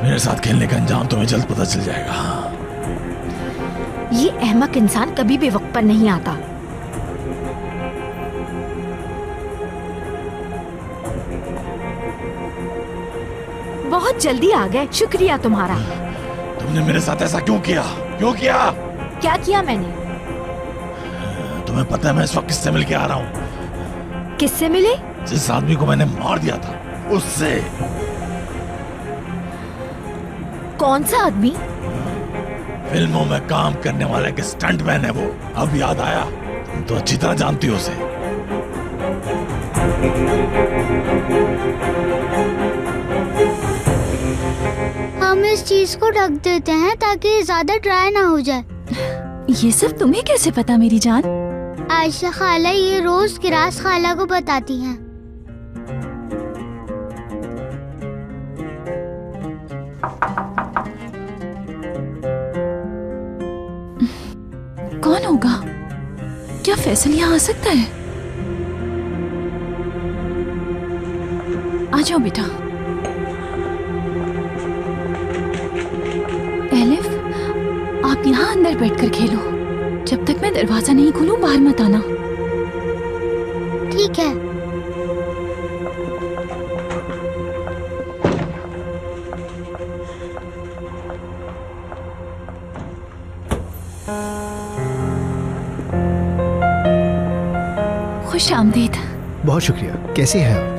मेरे साथ खेलने का अंजाम तुम्हें जल्द पता चल जाएगा। ये अहमक इंसान कभी भी वक्त पर नहीं आता। बहुत जल्दी आ गए, शुक्रिया तुम्हारा। तुमने मेरे साथ ऐसा क्यों किया? क्यों किया? क्या किया मैंने? तुम्हें पता है मैं इस वक्त किससे मिल के आ रहा हूँ? किससे मिले? जिस आदमी को मैंने मार दिया था उससे। कौन सा आदमी? फिल्मों में काम करने वाला एक स्टंटमैन है वो। अब याद आया, तुम तो अच्छी तरह जानती हो उसे। हम इस चीज को ढक देते हैं ताकि ज्यादा ड्राई ना हो जाए। ये सब तुम्हें कैसे पता मेरी जान? आयशा खाला ये रोज किरास खाला को बताती हैं। कौन होगा? क्या फैसल यहाँ आ सकता है? आ जाओ बेटा। एलिफ, आप यहाँ अंदर बैठकर खेलो। जब तक मैं दरवाजा नहीं खोलूं बाहर मत आना। ठीक है। खुश आमदीद। बहुत शुक्रिया। कैसे हैं आप?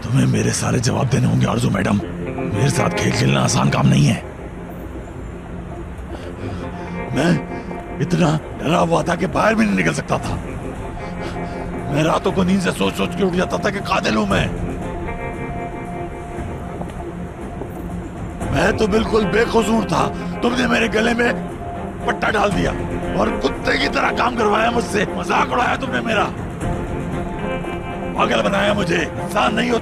तुम्हें मेरे सारे जवाब देने होंगे आरजू मैडम। मेरे साथ खेल खेलना आसान काम नहीं है। मैं इतना डरा हुआ था कि बाहर भी नहीं निकल सकता था। मैं रातों को नींद से सोच सोच के उठ जाता था कि कातिल हूं मैं तो बिल्कुल बेकसूर था। तुमने मेरे गले में पट्टा डाल दिया और कुत्ते की तरह काम करवाया मुझसे। मजाक उड़ाया तुमने मेरा, पागल बनाया मुझे। इंसान नहीं हो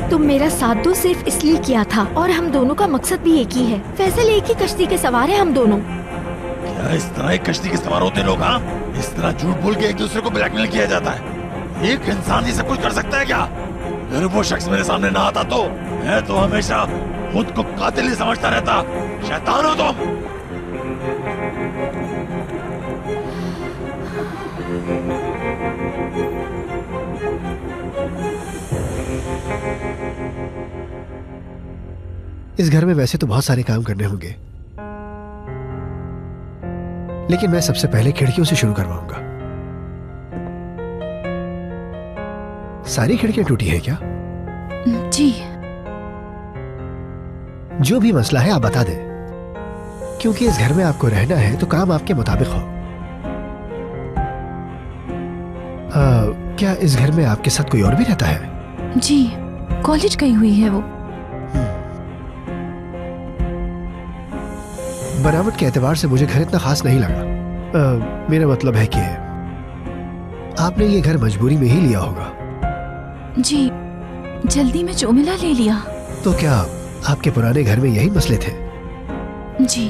तुम मेरा साथ दो सिर्फ इसलिए किया था, और हम दोनों का मकसद भी एक ही है। फैसल एक ही कश्ती के सवार है हम दोनों। क्या इस तरह एक कश्ती के सवार होते लोग? हाँ, इस तरह झूठ बोल के एक दूसरे को ब्लैकमेल किया जाता है। एक इंसान ये सब कुछ कर सकता है क्या? अगर वो शख्स मेरे सामने ना आता तो मैं तो हमेशा खुद को कातिल ही समझता रहता। शैतान हो तुम। इस घर में वैसे तो बहुत सारे काम करने होंगे, लेकिन मैं सबसे पहले खिड़कियों से शुरू करवाऊंगा। सारी खिड़कियां टूटी हैं क्या? जी। जो भी मसला है आप बता दें, क्योंकि इस घर में आपको रहना है तो काम आपके मुताबिक हो। क्या इस घर में आपके साथ कोई और भी रहता है? जी, कॉलेज गई हुई है वो। बनावट के एतबार से मुझे घर इतना खास नहीं लगा। मेरा मतलब है कि आपने ये घर मजबूरी में ही लिया होगा। जी, जल्दी में जो मिला ले लिया। तो क्या आपके पुराने घर में यही मसले थे? जी।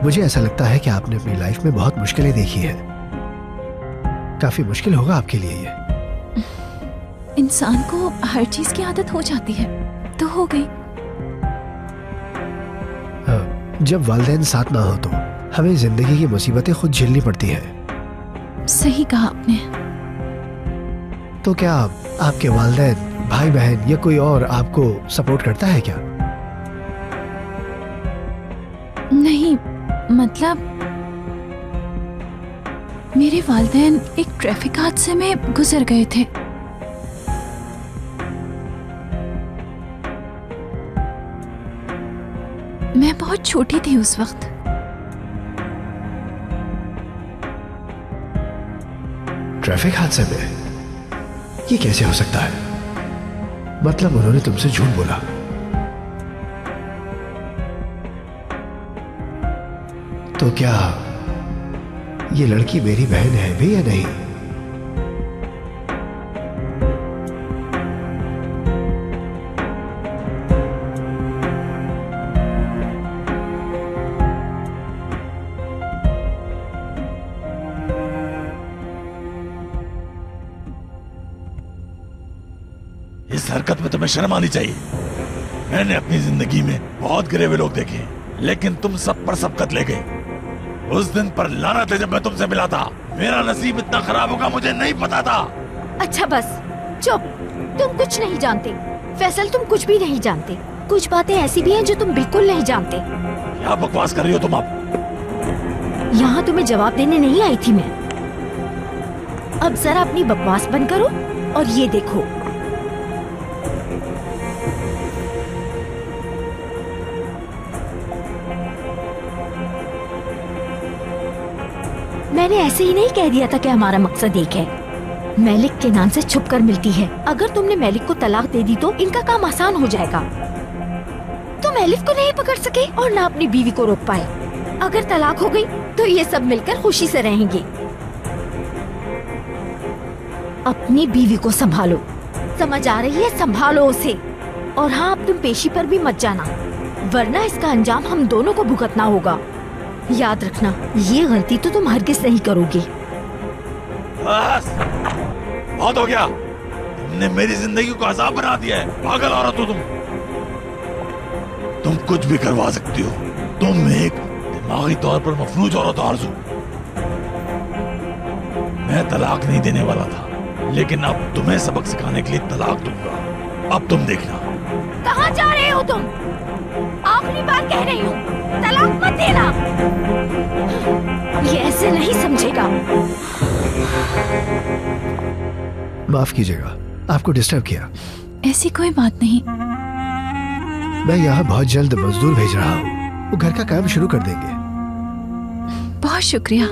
मुझे ऐसा लगता है कि आपने अपनी लाइफ में बहुत मुश्किलें देखी हैं। काफी मुश्किल होगा आपके लिए ये। इंसान को हर चीज की आदत हो जाती है, तो हो गई। जब वालिदैन साथ ना हो तो हमें जिंदगी की मुसीबतें खुद झेलनी पड़ती हैं। सही कहा आपने। तो क्या आपके वालिदैन, भाई बहन या कोई और आपको सपोर्ट करता है क्या? नहीं, मतलब मेरे वालिदैन एक ट्रैफिक हादसे में गुजर गए थे। मैं बहुत छोटी थी उस वक्त। ट्रैफिक हादसे में? ये कैसे हो सकता है? मतलब उन्होंने तुमसे झूठ बोला? तो क्या ये लड़की मेरी बहन है भी या नहीं? इस हरकत में तुम्हें शर्म आनी चाहिए। मैंने अपनी जिंदगी में बहुत गिरे हुए लोग देखे, लेकिन तुम सब पर सबकत ले गए। उस दिन पर लानत है जब मैं तुमसे मिला था। मेरा नसीब इतना खराब होगा मुझे नहीं पता था। अच्छा बस चुप, तुम कुछ नहीं जानते। फैसल, तुम कुछ भी नहीं जानते। कुछ बातें ऐसी भी हैं जो तुम बिल्कुल नहीं जानते। क्या बकवास कर रही हो तुम? अब यहाँ तुम्हें जवाब देने नहीं आई थी मैं। अब जरा अपनी बकवास बंद करो और ये देखो। मैंने ऐसे ही नहीं कह दिया था कि हमारा मकसद एक है। मैलिक केनान से छुप कर मिलती है। अगर तुमने मैलिक को तलाक दे दी तो इनका काम आसान हो जाएगा। तुम एलिफ को नहीं पकड़ सके और ना अपनी बीवी को रोक पाए। अगर तलाक हो गई तो ये सब मिलकर खुशी से रहेंगे। अपनी बीवी को संभालो, समझ आ रही है? संभालो उसे। और हाँ, अब तुम पेशी पर भी मत जाना, वरना इसका अंजाम हम दोनों को भुगतना होगा। याद रखना, ये गलती तो तुम हरगिज़ नहीं करोगे। बस बहुत हो गया। तुमने मेरी जिंदगी को अजाब बना दिया है। पागल औरत हो तुम कुछ भी करवा सकती हो। तुम एक दिमागी तौर पर मफलूज औरत हो आरज़ू। मैं तलाक नहीं देने वाला था, लेकिन अब तुम्हें सबक सिखाने के लिए तलाक दूंगा। अब तुम देखना। कहाँ जा रहे हो तुम? आखिरी बार कह रही हूँ, तलाक मत देना। ये ऐसे नहीं समझेगा। माफ कीजिएगा, आपको डिस्टर्ब किया। ऐसी कोई बात नहीं। मैं यहाँ बहुत जल्द मजदूर भेज रहा हूँ, वो घर का काम शुरू कर देंगे। बहुत शुक्रिया।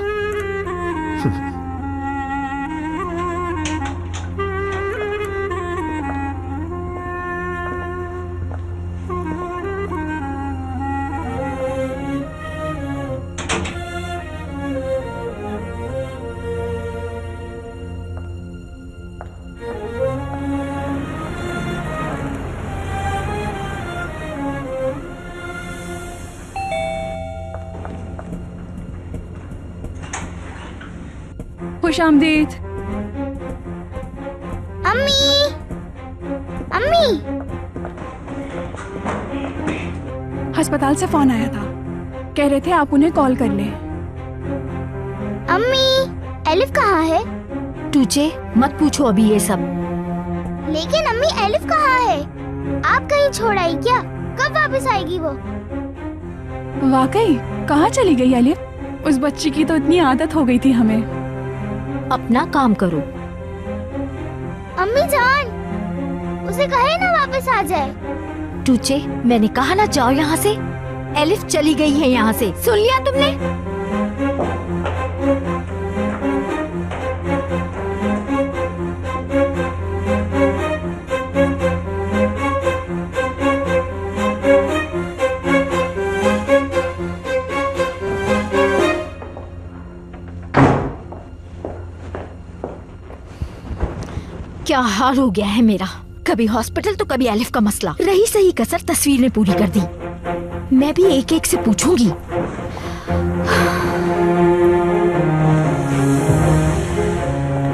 खुश आमदीद। अम्मी, अम्मी। अस्पताल से फोन आया था, कह रहे थे आप उन्हें कॉल कर लें। अम्मी, एलिफ कहाँ है? तुझे मत पूछो अभी ये सब। लेकिन अम्मी, एलिफ कहाँ है? आप कहीं छोड़ आई क्या? कब वापस आएगी वो? वाकई कहाँ चली गई एलिफ? उस बच्ची की तो इतनी आदत हो गई थी हमें। अपना काम करो। अम्मी जान, उसे कहे ना वापस आ जाए। तुझे मैंने कहा ना जाओ यहाँ से। एलिफ चली गई है यहाँ से, सुन लिया तुमने? क्या हाल हो गया है मेरा। कभी हॉस्पिटल तो कभी एलिफ का मसला। रही सही कसर तस्वीर ने पूरी कर दी। मैं भी एक एक से पूछूंगी।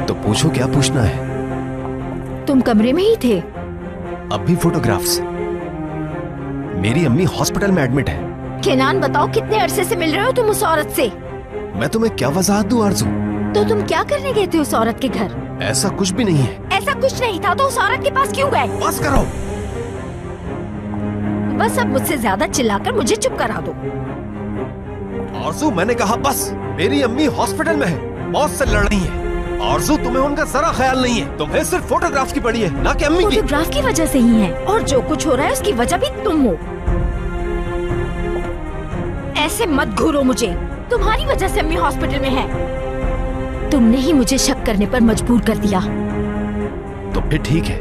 तो पूछो, क्या पूछना है? तुम कमरे में ही थे? अब भी फोटोग्राफ्स? मेरी अम्मी हॉस्पिटल में एडमिट है। केनान, बताओ कितने अरसे से मिल रहे हो तुम उस औरत से? मैं तुम्हें क्या वजाहत दूं आरज़ू? तो तुम क्या करने गए थे उस औरत के घर? ऐसा कुछ भी नहीं है। ऐसा कुछ नहीं था तो उस औरत के पास क्यों गए? बस करो। बस अब मुझसे ज्यादा चिल्लाकर मुझे चुप करा दो। आरज़ू, मैंने कहा बस। मेरी अम्मी हॉस्पिटल में है, मौत से लड़ रही है। आरज़ू, तुम्हें उनका जरा ख्याल नहीं है। तुम्हें सिर्फ फोटोग्राफ की पड़ी है, ना कि अम्मी की। फोटोग्राफ की वजह से ही है, और जो कुछ हो रहा है उसकी वजह भी तुम हो। ऐसे मत घूरो मुझे। तुम्हारी वजह से अम्मी हॉस्पिटल में है। तुमने ही मुझे शक करने पर मजबूर कर दिया। तो फिर ठीक है,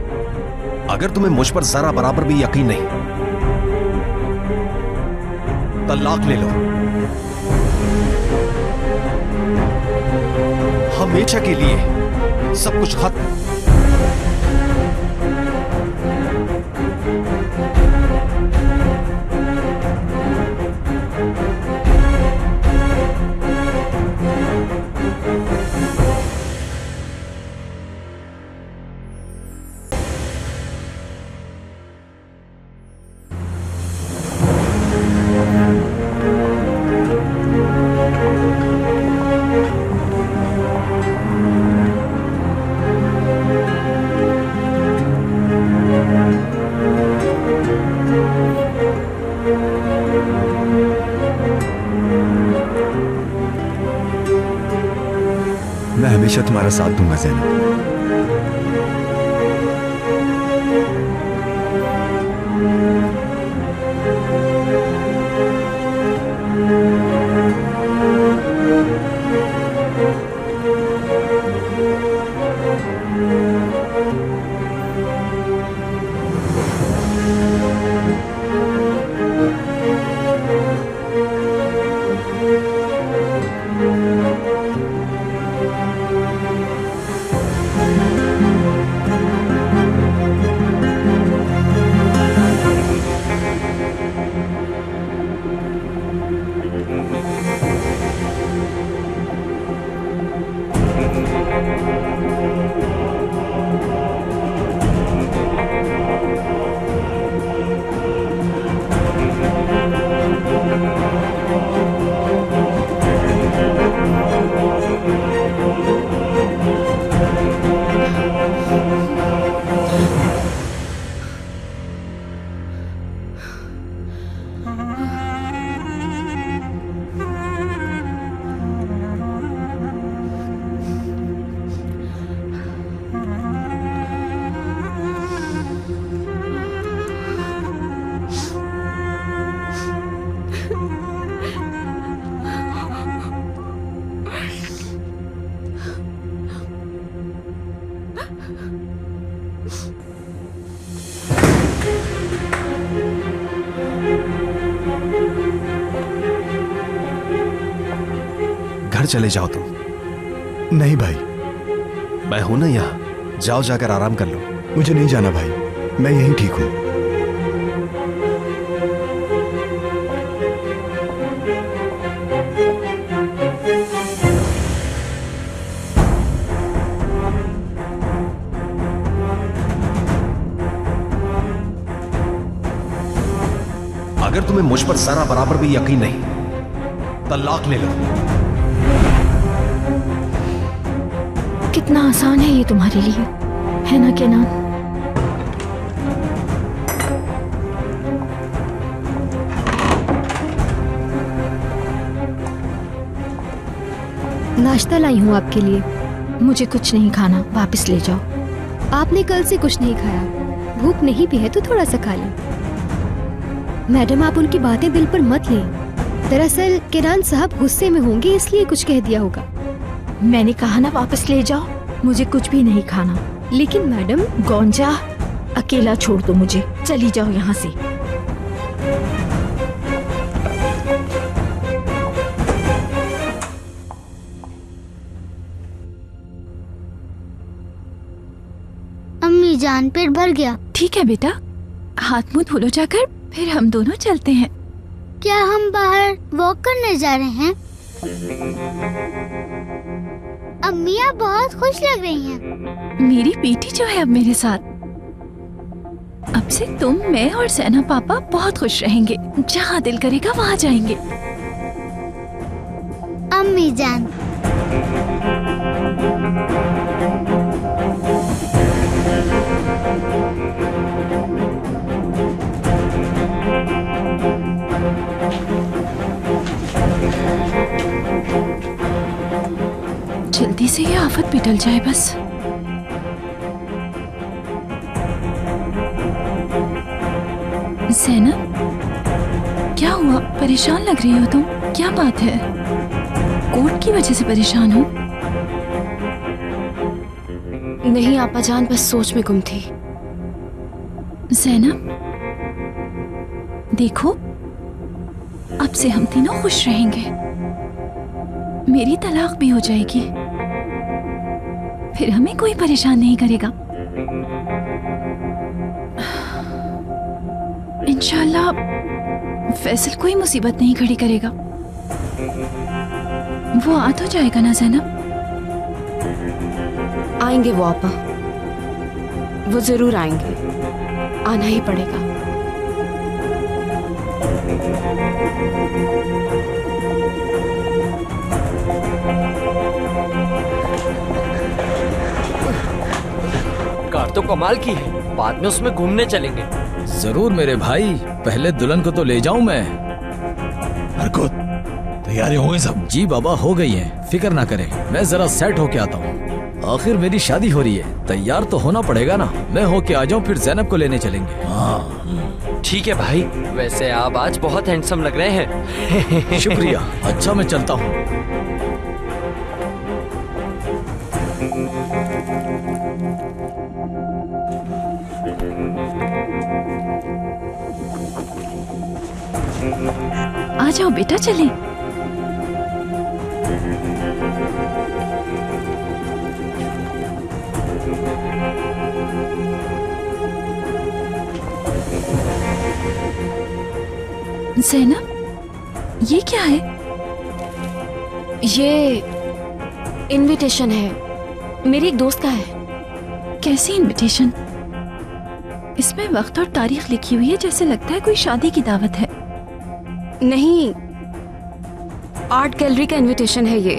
अगर तुम्हें मुझ पर जरा बराबर भी यकीन नहीं, तलाक ले लो। हमेशा के लिए सब कुछ खत्म। मैं हमेशा तुम्हारा साथ दूंगा ज़ैनब। घर चले जाओ तुम। नहीं भाई, मैं हूं ना यहाँ, जाओ जाकर आराम कर लो। मुझे नहीं जाना भाई, मैं यहीं ठीक हूँ। अगर तुम्हें मुझ पर जरा बराबर भी यकीन नहीं, तलाक ले लो। कितना आसान है ये तुम्हारे लिए, है ना केनान? नाश्ता लाई हूँ आपके लिए। मुझे कुछ नहीं खाना, वापस ले जाओ। आपने कल से कुछ नहीं खाया, भूख नहीं भी है तो थोड़ा सा खा लें। मैडम आप उनकी बातें दिल पर मत लें। दरअसल केनान साहब गुस्से में होंगे इसलिए कुछ कह दिया होगा। मैंने कहा ना वापस ले जाओ, मुझे कुछ भी नहीं खाना। लेकिन मैडम। गोंजा, अकेला छोड़ दो मुझे, चली जाओ यहाँ से। अम्मी जान, पेट भर गया। ठीक है बेटा, हाथ मुंह धो लो जाकर, फिर हम दोनों चलते हैं। क्या हम बाहर वॉक करने जा रहे हैं? अम्मी आप बहुत खुश लग रही हैं। मेरी बेटी जो है अब मेरे साथ। अब से तुम, मैं और सैना पापा बहुत खुश रहेंगे। जहाँ दिल करेगा वहाँ जाएंगे। अम्मी जान। जल्दी से ये आफत भी टल जाए बस। ज़ैनब, क्या हुआ? परेशान लग रही हो तुम, क्या बात है? कोर्ट की वजह से परेशान हो? नहीं आपा जान, बस सोच में गुम थी। ज़ैनब देखो, अब से हम तीनों खुश रहेंगे। मेरी तलाक भी हो जाएगी, फिर हमें कोई परेशान नहीं करेगा। इंशाल्लाह फैसल कोई मुसीबत नहीं खड़ी करेगा। वो आ तो जाएगा ना ज़ैनब? आएंगे वो आपा, वो जरूर आएंगे, आना ही पड़ेगा। कार तो कमाल की है, बाद में उसमें घूमने चलेंगे। जरूर मेरे भाई, पहले दुल्हन को तो ले जाऊं मैं। हरकत, तैयारी हो गई सब? जी बाबा, हो गई है, फिक्र ना करें, मैं जरा सेट होके आता हूँ। आखिर मेरी शादी हो रही है, तैयार तो होना पड़ेगा ना। मैं होके आ जाऊँ, फिर ज़ैनब को लेने चलेंगे। हाँ ठीक है भाई, वैसे आप आज बहुत हैंडसम लग रहे हैं। शुक्रिया। अच्छा मैं चलता हूँ। आ जाओ बेटा, चलें। ज़ैनब, ये क्या है? ये इनविटेशन है, मेरी एक दोस्त का है। कैसी इनविटेशन? इसमें वक्त और तारीख लिखी हुई है, जैसे लगता है कोई शादी की दावत है। नहीं, आर्ट गैलरी का इनविटेशन है ये।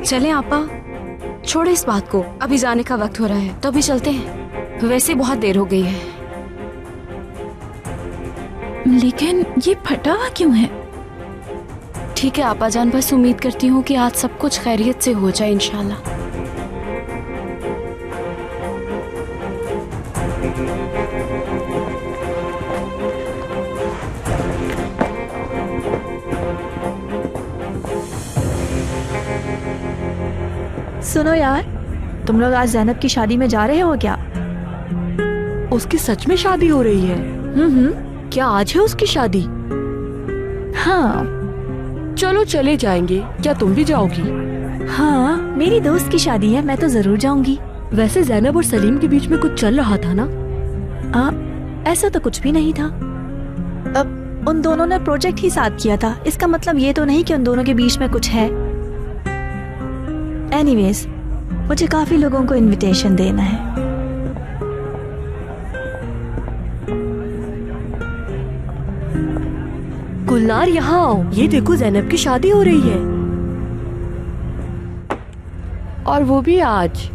चलें आपा, छोड़े इस बात को, अभी जाने का वक्त हो रहा है, तो अभी चलते हैं। वैसे बहुत देर हो गई है। लेकिन ये फटा हुआ क्यों है? ठीक है आपा जान, बस उम्मीद करती हूँ कि आज सब कुछ खैरियत से हो जाए इंशाल्लाह। सुनो यार, तुम लोग आज ज़ैनब की शादी में जा रहे हो क्या? उसकी सच में शादी हो रही है? क्या आज है उसकी शादी? हाँ। चलो चले जाएंगे, क्या तुम भी जाओगी? हाँ, मेरी दोस्त की शादी है, मैं तो जरूर जाऊंगी। वैसे ज़ैनब और सलीम के बीच में कुछ चल रहा था ना? ऐसा तो कुछ भी नहीं था। अब उन दोनों ने प्रोजेक्ट ही साथ किया था, इसका मतलब ये तो नहीं कि उन दोनों के बीच में कुछ है। एनीवेज, मुझे काफी लोगों को इनविटेशन देना है। गुलनार यहाँ आओ, ये देखो जैनब की शादी हो रही है, और वो भी आज।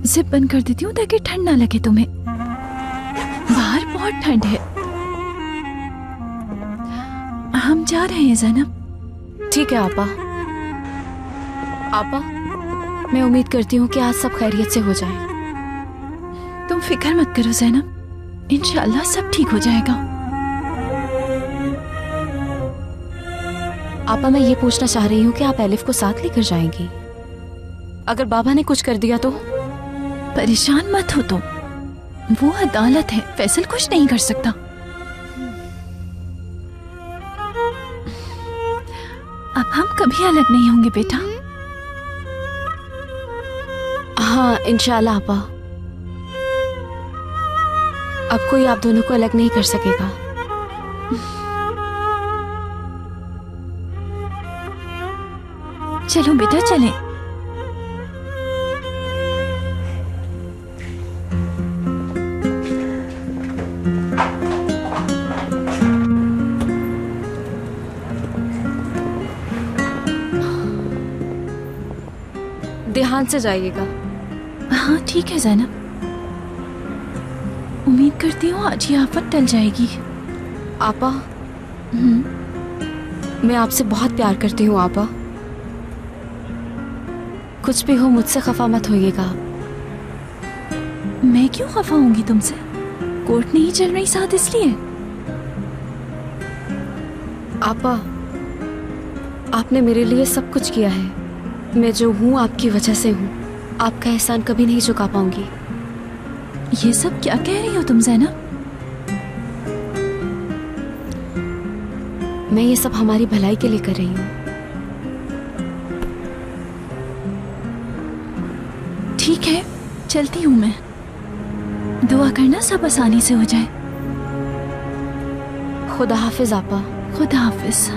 जिप बंद कर देती हूँ ताकि ठंड ना लगे तुम्हें। बाहर बहुत ठंड है। हम जा रहे हैं ज़ैनब। ठीक है आपा। आपा, मैं उम्मीद करती हूँ कि आज सब खैरियत से हो जाए। तुम फिक्र मत करो ज़ैनब, इंशाल्लाह सब ठीक हो जाएगा। आपा, मैं ये पूछना चाह रही हूँ कि आप एलिफ को साथ लेकर जाएंगी? अगर बाबा ने कुछ कर दिया तो? परेशान मत हो तुम, वो अदालत है, फैसल कुछ नहीं कर सकता। अब हम कभी अलग नहीं होंगे बेटा। हाँ इंशाल्लाह आपा। अब कोई आप दोनों को अलग नहीं कर सकेगा। चलो बेटा चलें। ध्यान से जाइएगा। हाँ ठीक है ज़ैनब, उम्मीद करती हूँ आज ये आफत टल जाएगी। आपा, मैं आपसे बहुत प्यार करती हूँ आपा। कुछ भी हो मुझसे खफा मत होइएगा। मैं क्यों खफा होंगी तुमसे? कोर्ट नहीं चल रही साथ इसलिए? आपा, आपने मेरे लिए सब कुछ किया है। मैं जो हूँ आपकी वजह से हूँ। आपका एहसान कभी नहीं चुका पाऊंगी। ये सब क्या कह रही हो तुम ज़ैनब? मैं ये सब हमारी भलाई के लिए कर रही हूँ। ठीक है, चलती हूँ मैं। दुआ करना सब आसानी से हो जाए। खुदा हाफिज आपा। खुदा हाफिज।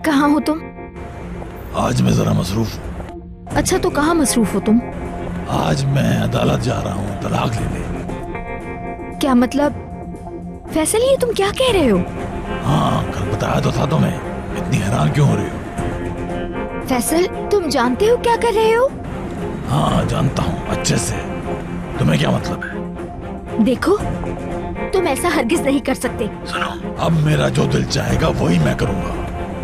कहाँ हो तुम? आज मैं जरा मसरूफ हूँ। अच्छा तो कहाँ मसरूफ हो तुम? आज मैं अदालत जा रहा हूँ तलाक लेने। क्या मतलब? फैसल ये तुम क्या कह रहे हो? हाँ कल बताया तो था तुम्हें, इतनी हैरान क्यों हो रही हो? फैसल तुम जानते हो क्या कर रहे हो? हाँ जानता हूँ अच्छे से। तुम्हें क्या मतलब है? देखो तुम ऐसा हरगिज नहीं कर सकते। सुनो, अब मेरा जो दिल चाहेगा वही मैं करूँगा।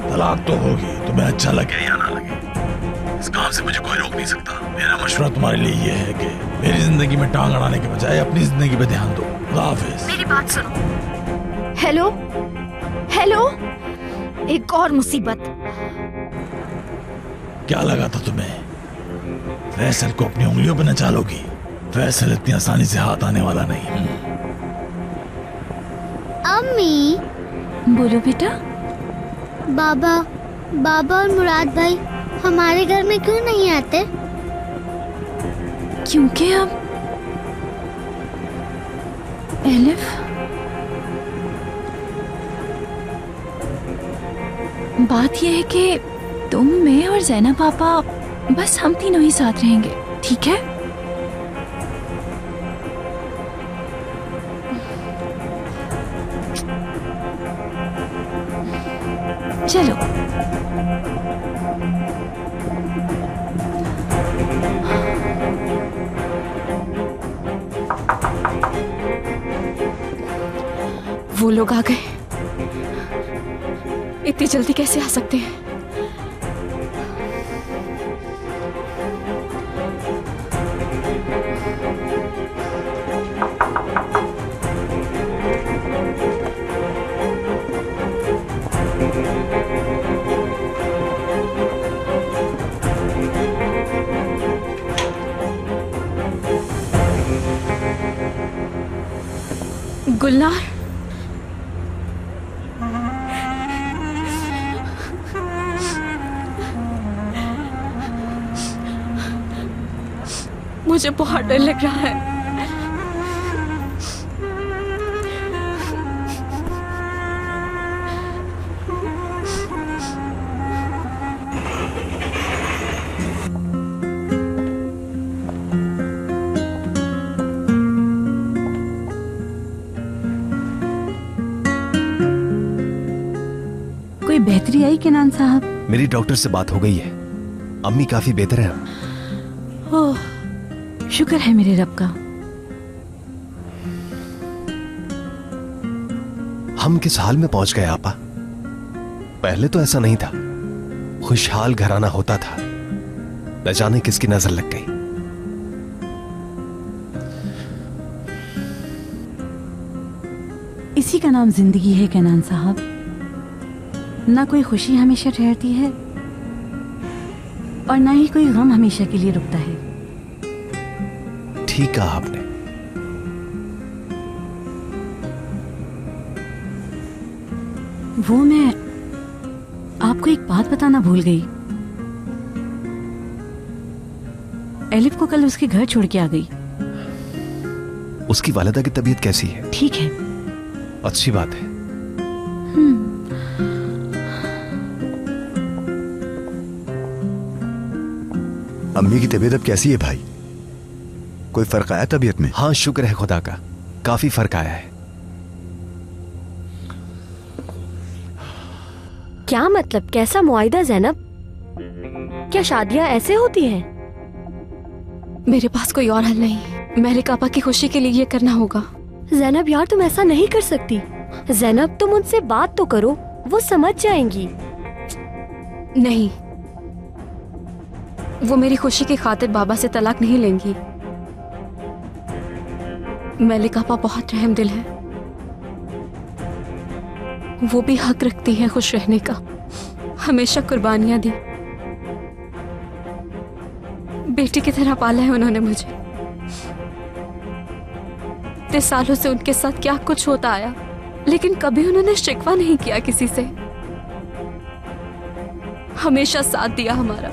तलाक तो होगी, तुम्हें अच्छा लगे या ना लगे। इस काम से मुझे कोई रोक नहीं सकता। मेरा मशवरा तुम्हारे लिए ये है कि मेरी जिंदगी में टांग अड़ाने के बजाय अपनी जिंदगी पे ध्यान दो। खुदा हाफिज। मेरी बात सुनो। हेलो हेलो, एक और मुसीबत। क्या लगा था तुम्हें फैसल को अपनी उंगलियों पे नचा लोगी? फैसल इतनी आसानी से हाथ आने वाला नहीं। अम्मी। बोलो बेटा। बाबा और मुराद भाई हमारे घर में क्यों नहीं आते? क्योंकि अब एलिफ, बात यह है कि तुम, मैं और जैना पापा, बस हम तीनों ही साथ रहेंगे, ठीक है? चलो। वो लोग आ गए। इतनी जल्दी कैसे आ सकते हैं? गुलनार, मुझे बहुत डर लग रहा है। कोई बेहतरी आई किनान साहब? मेरी डॉक्टर से बात हो गई है, अम्मी काफी बेहतर है। ओह, शुक्र है मेरे रब का। हम किस हाल में पहुंच गए आपा? पहले तो ऐसा नहीं था, खुशहाल घराना होता था, न जाने किसकी नजर लग गई। इसी का नाम जिंदगी है कैनान साहब। ना कोई खुशी हमेशा ठहरती है और ना ही कोई गम हमेशा के लिए रुकता है। ठीक कहा आपने। वो मैं आपको एक बात बताना भूल गई। एलिफ को कल उसके घर छोड़ के आ गई। उसकी वालिदा की तबीयत कैसी है? ठीक है। अच्छी बात है। अम्मी की तबीयत अब कैसी है भाई? कोई फर्क आया तबीयत में? हाँ, शुक्र है खुदा का, काफी फर्क आया है। क्या मतलब, कैसा मुआइदा ज़ैनब? क्या शादियां ऐसे होती हैं? मेरे पास कोई और हल नहीं। मेलिक आपा की खुशी के लिए ये करना होगा। ज़ैनब यार, तुम ऐसा नहीं कर सकती। ज़ैनब, तुम उनसे बात तो करो, वो समझ जाएंगी। नहीं, वो मेरी खुशी की खातिर बाबा से तलाक नहीं लेंगी। मेलिक आपा बहुत रहमदिल है। वो भी हक रखती है खुश रहने का। हमेशा कुर्बानियां दी, बेटी की तरह पाला है उन्होंने मुझे। 30 सालों से उनके साथ क्या कुछ होता आया, लेकिन कभी उन्होंने शिकवा नहीं किया किसी से। हमेशा साथ दिया हमारा।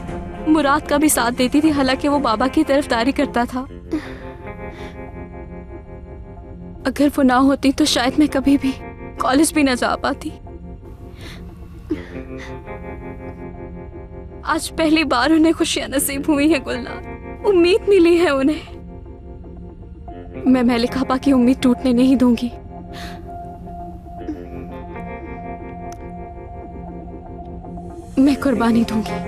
मुराद का भी साथ देती थी, हालांकि वो बाबा की तरफदारी करता था। अगर वो ना होती तो शायद मैं कभी भी कॉलेज भी ना जा पाती। आज पहली बार उन्हें खुशियां नसीब हुई हैं गुलनार। उम्मीद मिली है उन्हें। मैं मेलिक आपा की उम्मीद टूटने नहीं दूंगी। मैं कुर्बानी दूंगी।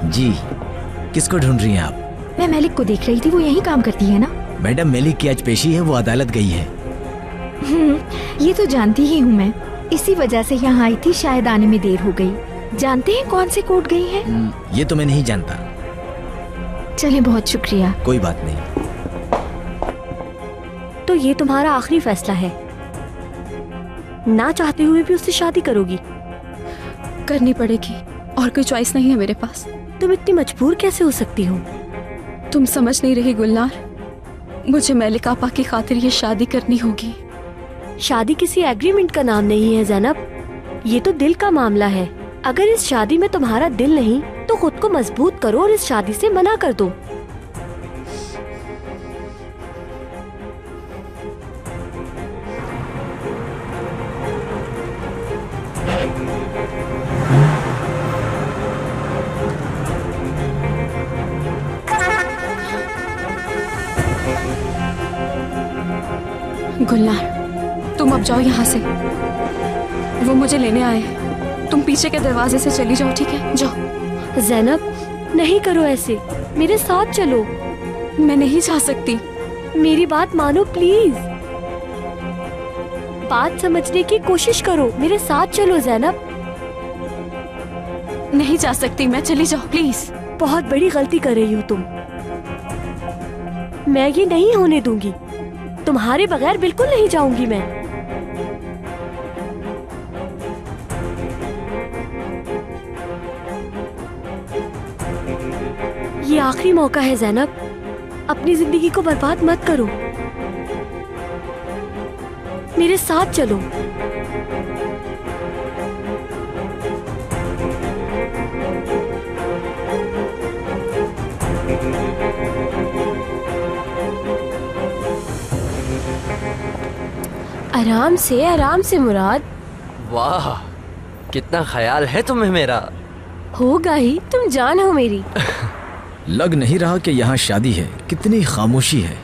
जी, किसको ढूंढ रही हैं आप? मैं मेलिक को देख रही थी, वो यहीं काम करती है ना? मैडम, मेलिक की आज पेशी है, वो अदालत गई है। ये तो जानती ही हूँ मैं, इसी वजह से यहाँ आई थी, शायद आने में देर हो गई। जानते हैं कौन से कोर्ट गई हैं? ये तो मैं नहीं जानता। चले, बहुत शुक्रिया। कोई बात नहीं। तो ये तुम्हारा आखिरी फैसला है? ना चाहते हुए भी उससे शादी करोगी? करनी पड़ेगी, और कोई चॉइस नहीं है मेरे पास। तुम इतनी मजबूर कैसे हो सकती हो? तुम समझ नहीं रही गुलनार, मुझे मलिक आपा की खातिर ये शादी करनी होगी। शादी किसी एग्रीमेंट का नाम नहीं है ज़ैनब, ये तो दिल का मामला है। अगर इस शादी में तुम्हारा दिल नहीं तो खुद को मजबूत करो और इस शादी से मना कर दो। गुलनार, तुम अब जाओ यहाँ से, वो मुझे लेने आए। तुम पीछे के दरवाजे से चली जाओ, ठीक है? जाओ। ज़ैनब, नहीं करो ऐसे, मेरे साथ चलो। मैं नहीं जा सकती। मेरी बात मानो प्लीज, बात समझने की कोशिश करो, मेरे साथ चलो ज़ैनब। नहीं जा सकती मैं, चली जाओ प्लीज। बहुत बड़ी गलती कर रही हो तुम, मैं ये नहीं होने दूंगी। तुम्हारे बगैर बिल्कुल नहीं जाऊंगी मैं। ये आखिरी मौका है ज़ैनब, अपनी जिंदगी को बर्बाद मत करो, मेरे साथ चलो। आराम से मुराद। वाह, कितना ख्याल है तुम्हें मेरा। होगा ही, तुम जान हो मेरी। लग नहीं रहा कि यहाँ शादी है, कितनी खामोशी है।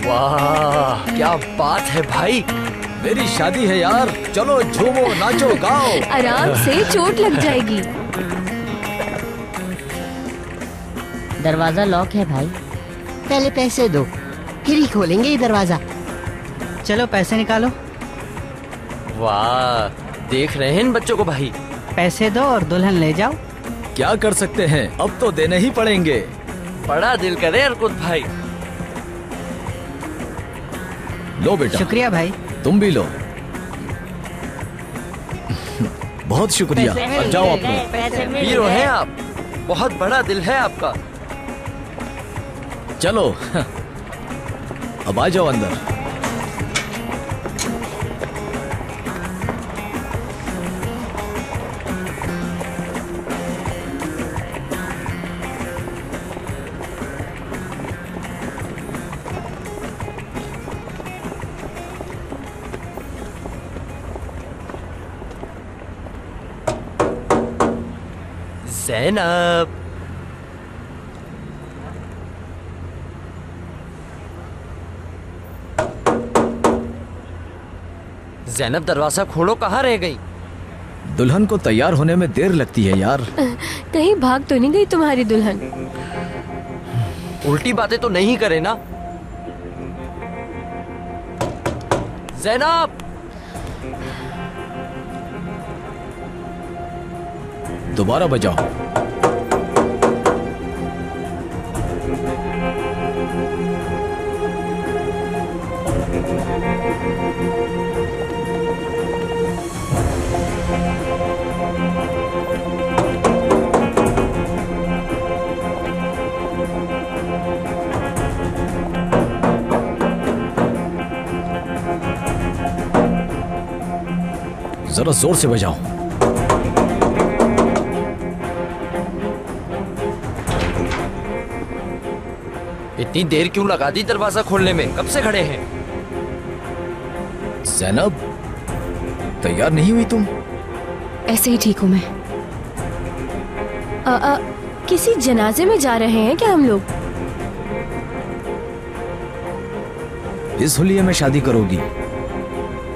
वाह, क्या बात है भाई। मेरी शादी है यार, चलो झूमो नाचो गाओ। आराम से, चोट लग जाएगी। दरवाजा लॉक है भाई, पहले पैसे दो, फिर ही खोलेंगे ये दरवाजा। चलो पैसे निकालो। वाह, देख रहे हैं इन बच्चों को भाई। पैसे दो और दुल्हन ले जाओ। क्या कर सकते हैं, अब तो देने ही पड़ेंगे। बड़ा दिल करे अर्कुत भाई। लो बेटा। शुक्रिया भाई। तुम भी लो। बहुत शुक्रिया। अब जाओ आप लोग। हीरो हैं आप, बहुत बड़ा दिल है आपका। चलो अब आ जाओ अंदर। ज़ैनब, ज़ैनब दरवाजा खोलो, कहाँ रह गई? दुल्हन को तैयार होने में देर लगती है यार। कहीं भाग तो नहीं गई तुम्हारी दुल्हन? उल्टी बातें तो नहीं करे ना ज़ैनब। दोबारा बजाओ। जरा जोर से बजाओ। इतनी देर क्यों लगा दी दरवाजा खोलने में? कब से खड़े हैं? ज़ैनब, तैयार नहीं हुई तुम? ऐसे ही ठीक हूँ मैं। किसी जनाजे में जा रहे हैं क्या हम लोग? इस हुलिये में शादी करोगी?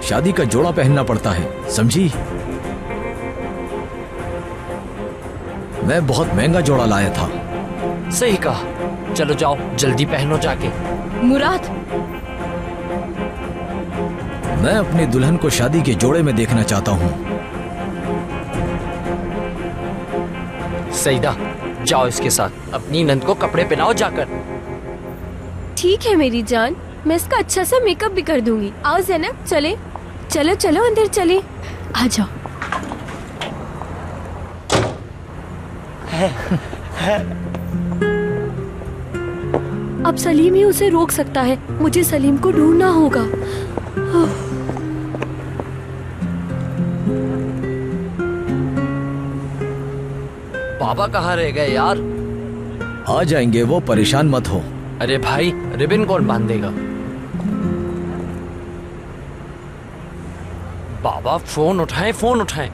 शादी का जोड़ा पहनना पड़ता है, समझी? मैं बहुत महंगा जोड़ा लाया था, सही कहा। चलो जाओ, जल्दी पहनो जाके। मुराद, मैं अपनी दुल्हन को शादी के जोड़े में देखना चाहता हूँ। सईदा, जाओ इसके साथ, अपनी नंद को कपड़े पहनाओ जाकर। ठीक है मेरी जान, मैं इसका अच्छा सा मेकअप भी कर दूंगी। आओ ज़ैनब, चले। चलो चलो अंदर चले। आ जाओ। अब सलीम ही उसे रोक सकता है। मुझे सलीम को ढूंढना होगा। बाबा कहाँ रह गए यार? आ जाएंगे वो, परेशान मत हो। अरे भाई, रिबन कौन बांध देगा? बाबा फोन उठाएं, फोन उठाएं।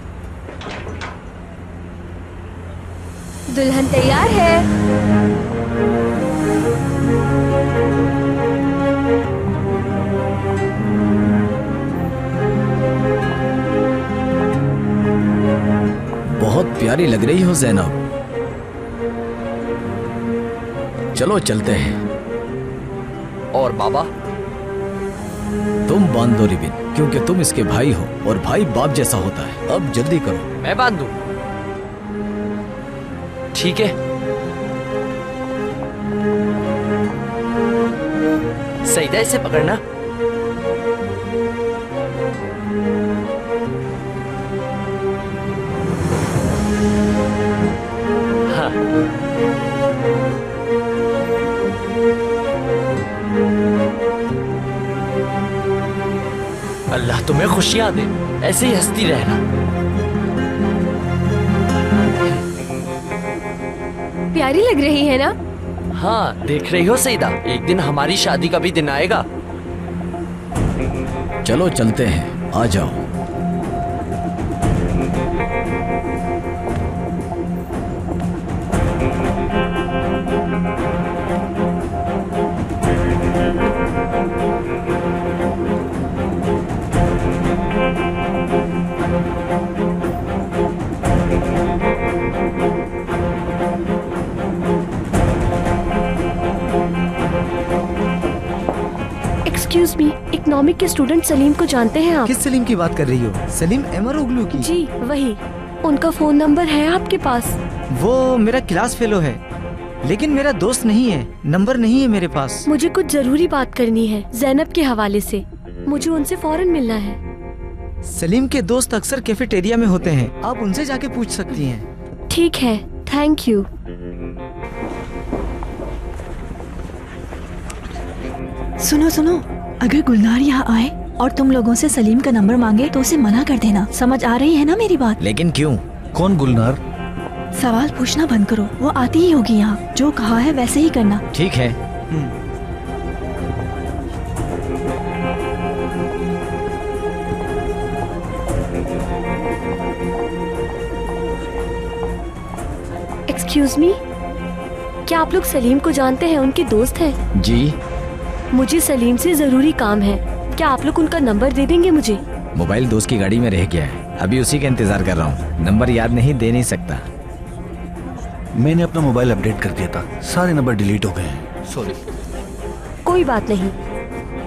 दुल्हन तैयार है। बहुत प्यारी लग रही हो ज़ैनब। चलो चलते हैं। और बाबा? तुम बांध दो रिबन, क्योंकि तुम इसके भाई हो और भाई बाप जैसा होता है। अब जल्दी करो। मैं बांध दूं? ठीक है। सईदा, इसे पकड़ना। हाँ। अल्लाह तुम्हें खुशियां दे, ऐसे ही हंसती रहना। प्यारी लग रही है ना? हाँ, देख रही हो सईदा, एक दिन हमारी शादी का भी दिन आएगा। चलो चलते हैं, आ जाओ। एक्सक्यूज मी, इकोनॉमिक के स्टूडेंट सलीम को जानते हैं आप? किस सलीम की बात कर रही हो? सलीम एमरोग्लू की? जी वही। उनका फोन नंबर है आपके पास? वो मेरा क्लास फेलो है, लेकिन मेरा दोस्त नहीं है। नंबर नहीं है मेरे पास। मुझे कुछ जरूरी बात करनी है ज़ैनब के हवाले से। मुझे उनसे फौरन मिलना है। सलीम के दोस्त अक्सर कैफेटेरिया में होते हैं, आप उनसे जाके पूछ सकती हैं। ठीक है, थैंक यू। सुनो सुनो, अगर गुलनार यहाँ आए और तुम लोगों से सलीम का नंबर मांगे तो उसे मना कर देना। समझ आ रही है ना मेरी बात? लेकिन क्यों? कौन गुलनार? सवाल पूछना बंद करो, वो आती ही होगी यहाँ। जो कहा है वैसे ही करना। ठीक है। एक्सक्यूज मी, क्या आप लोग सलीम को जानते हैं? उनके दोस्त हैं? जी। मुझे सलीम से जरूरी काम है, क्या आप लोग उनका नंबर दे देंगे मुझे? मोबाइल दोस्त की गाड़ी में रह गया है, अभी उसी का इंतजार कर रहा हूँ। नंबर याद नहीं, दे नहीं सकता। मैंने अपना मोबाइल अपडेट कर दिया था, सारे नंबर डिलीट हो गए हैं। सॉरी। कोई बात नहीं,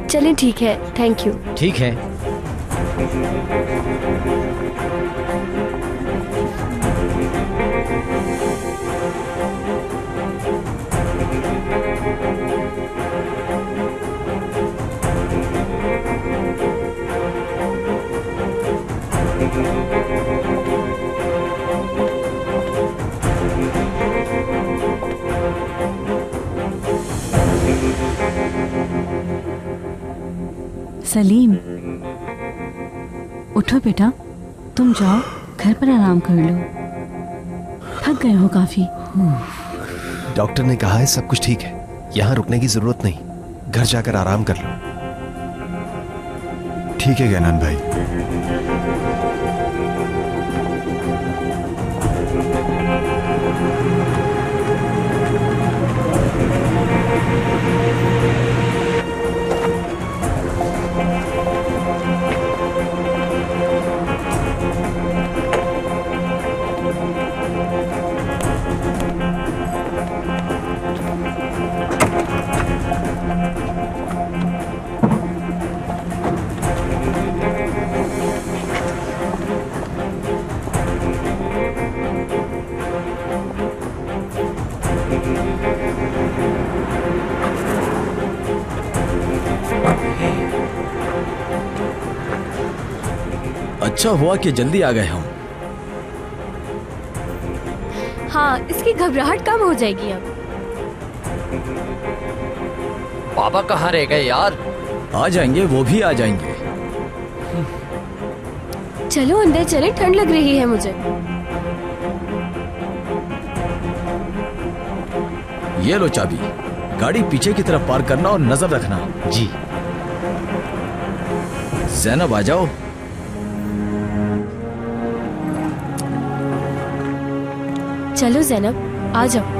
चलें ठीक है, थैंक यू। ठीक है। सलीम, उठो बेटा, तुम जाओ घर पर आराम कर लो। थक गए हो काफी। डॉक्टर ने कहा है सब कुछ ठीक है, यहाँ रुकने की जरूरत नहीं, घर जाकर आराम कर लो। ठीक है गैनान भाई। अच्छा हुआ कि जल्दी आ गए हम। हाँ, इसकी घबराहट कम हो जाएगी अब। पापा कहाँ रह गए यार? आ जाएंगे, वो भी आ जाएंगे। चलो अंदर चले, ठंड लग रही है मुझे। ये लो चाबी, गाड़ी पीछे की तरफ पार्क करना और नजर रखना। जी। ज़ैनब आ जाओ। चलो ज़ैनब, आ जाओ।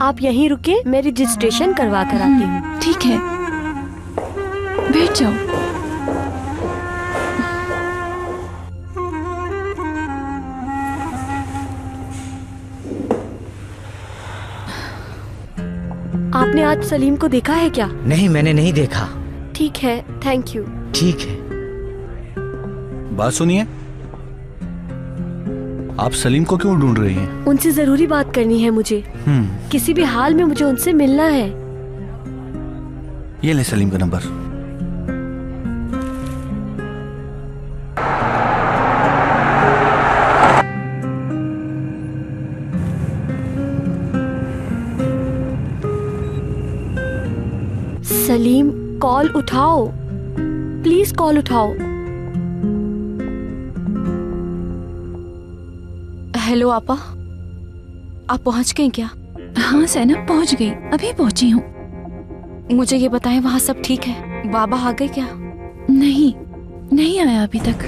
आप यहीं रुके, मैं रजिस्ट्रेशन करवा कर आती हूँ। ठीक है, बैठ जाओ। आपने आज सलीम को देखा है क्या? नहीं, मैंने नहीं देखा। ठीक है, थैंक यू। ठीक है। बात सुनिए, आप सलीम को क्यों ढूंढ रही हैं? उनसे जरूरी बात करनी है मुझे। किसी भी हाल में मुझे उनसे मिलना है। ये ले सलीम का नंबर। सलीम, कॉल उठाओ प्लीज, कॉल उठाओ। हेलो आपा, आप पहुंच गई क्या? हाँ ज़ैनब, पहुंच गई, अभी पहुंची हूँ। मुझे ये बताएं, वहाँ सब ठीक है? बाबा आ गए क्या? नहीं, नहीं आया अभी तक।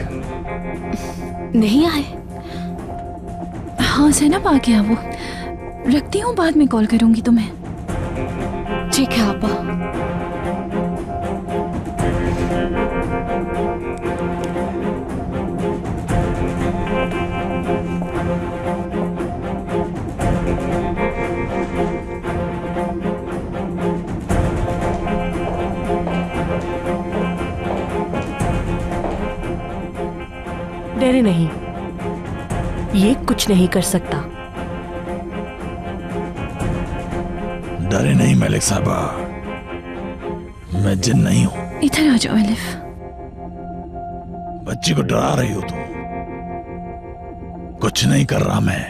नहीं आए? हाँ ज़ैनब, आ गया वो। रखती हूँ, बाद में कॉल करूंगी तुम्हें। ठीक है आपा। डरे नहीं, ये कुछ नहीं कर सकता। डरे नहीं मलिक साहबा, मैं जिन नहीं हूं। इधर आ जाओ एलिफ। बच्ची को डरा रही हो तुम। कुछ नहीं कर रहा मैं।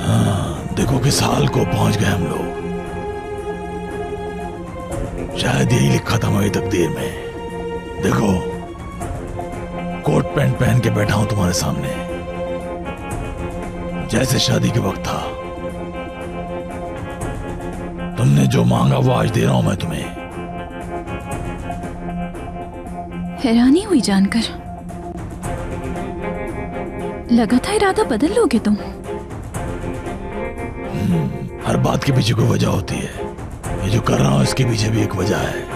हाँ, देखो किस हाल को पहुंच गए हम लोग। शायद यही लिखा था मेरी तकदीर में। देखो, कोट पैंट पहन के बैठा हूं तुम्हारे सामने, जैसे शादी के वक्त था। तुमने जो मांगा वो आज दे रहा हूं मैं तुम्हें। हैरानी हुई जानकर, लगा था इरादा बदल लोगे तुम। हर बात के पीछे कोई वजह होती है। ये जो कर रहा हूं इसके पीछे भी एक वजह है।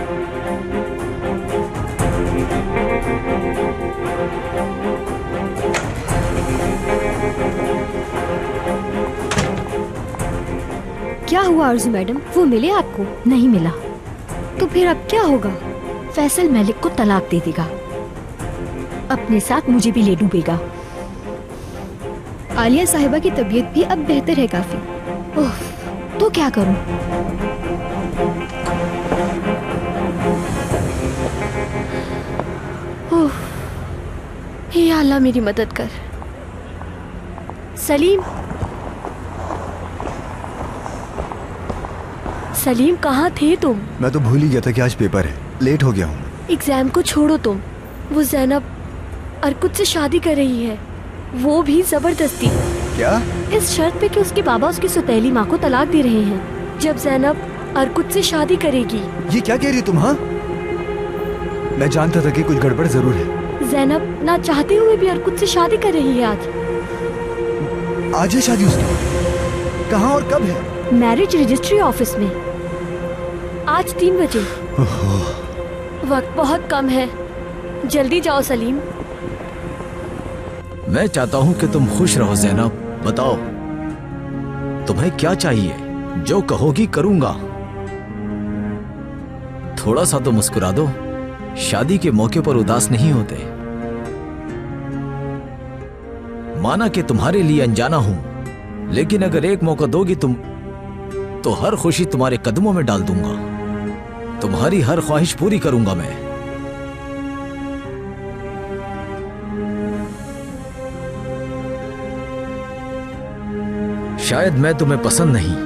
क्या हुआ आरज़ू मैडम, वो मिले आपको? नहीं मिला। तो फिर अब क्या होगा? फैसल मलिक को तलाक दे देगा, अपने साथ मुझे भी ले डूबेगा। आलिया साहिबा की तबीयत भी अब बेहतर है काफी। ओह, तो क्या करूं? ओह, हे अल्लाह मेरी मदद कर। सलीम, सलीम कहाँ थे तुम? मैं तो भूल ही गया था कि आज पेपर है, लेट हो गया हूँ। एग्जाम को छोड़ो तुम, वो ज़ैनब अरकुत से शादी कर रही है। वो भी जबरदस्ती। क्या? इस शर्त पे कि उसके बाबा उसकी सौतेली माँ को तलाक दे रहे हैं जब जैनब अर्कुत से शादी करेगी। ये क्या कह रही हो तुम? हाँ, मैं जानता था कि कुछ गड़बड़ जरूर है। जैनब ना चाहते हुए भी अर्कुत से शादी कर रही है आज। आज है शादी उसकी? कहाँ और कब है? मैरिज रजिस्ट्री ऑफिस में आज 3 बजे। वक्त बहुत कम है, जल्दी जाओ सलीम। मैं चाहता हूँ कि तुम खुश रहो ज़ैनब। बताओ तुम्हें क्या चाहिए? जो कहोगी करूंगा। थोड़ा सा तो मुस्कुरा दो। शादी के मौके पर उदास नहीं होते। माना कि तुम्हारे लिए अनजाना हूं, लेकिन अगर एक मौका दोगी तुम तो हर खुशी तुम्हारे कदमों में डाल दूंगा। तुम्हारी हर ख्वाहिश पूरी करूंगा मैं। शायद मैं तुम्हें पसंद नहीं,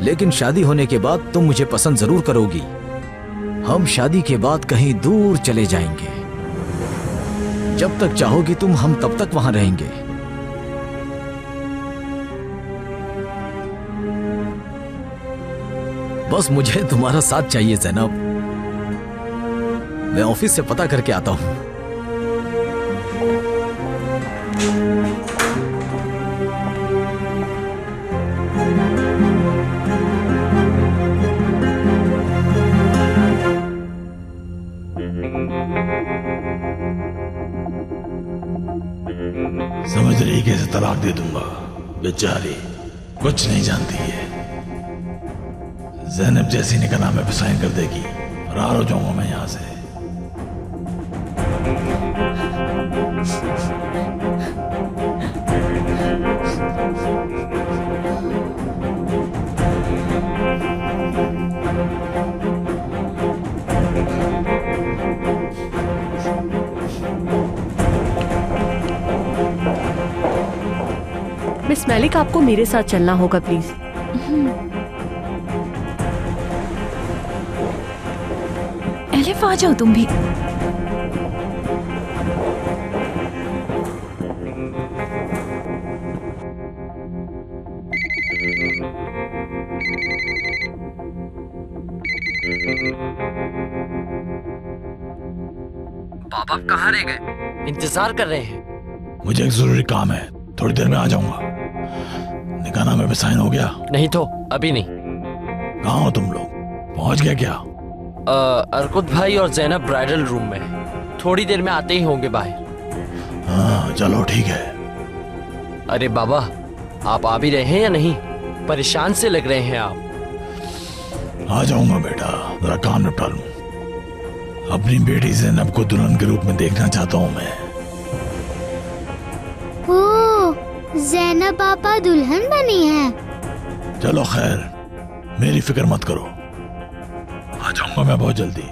लेकिन शादी होने के बाद तुम मुझे पसंद जरूर करोगी। हम शादी के बाद कहीं दूर चले जाएंगे। जब तक चाहोगी तुम, हम तब तक वहां रहेंगे। बस मुझे तुम्हारा साथ चाहिए ज़ैनब। मैं ऑफिस से पता करके आता हूं। समझ रही कैसे तलाक दे दूंगा? बेचारी कुछ नहीं जानती है। ज़ैनब जैसी निकलनामे पे साइन कर देगी, फरार हो जाऊंगा मैं यहां से। मिस मलिक, आपको मेरे साथ चलना होगा प्लीज। एलिफ आ जाओ तुम भी। बाबा कहाँ रह गए? इंतजार कर रहे हैं। मुझे एक जरूरी काम है, थोड़ी देर में आ जाऊंगा। निकाहनामे पे साइन हो गया? नहीं तो अभी नहीं। कहाँ हो तुम लोग? पहुंच गया क्या? अर्कुत भाई और ज़ैनब ब्राइडल रूम में। थोड़ी देर में आते ही होंगे बाहर। हाँ चलो ठीक है। अरे बाबा, आप आ भी रहे हैं या नहीं? परेशान से लग रहे हैं आप। आ जाऊंगा बेटा, जरा काम निपटा लूं। अपनी बेटी ज़ैनब को दुल्हन के रूप में देखना चाहता हूं मैं। ओह, ज़ैनब पापा दुल्हन बनी है। चलो खैर, मेरी फिक्र मत करो, आ जाऊंगा मैं बहुत जल्दी।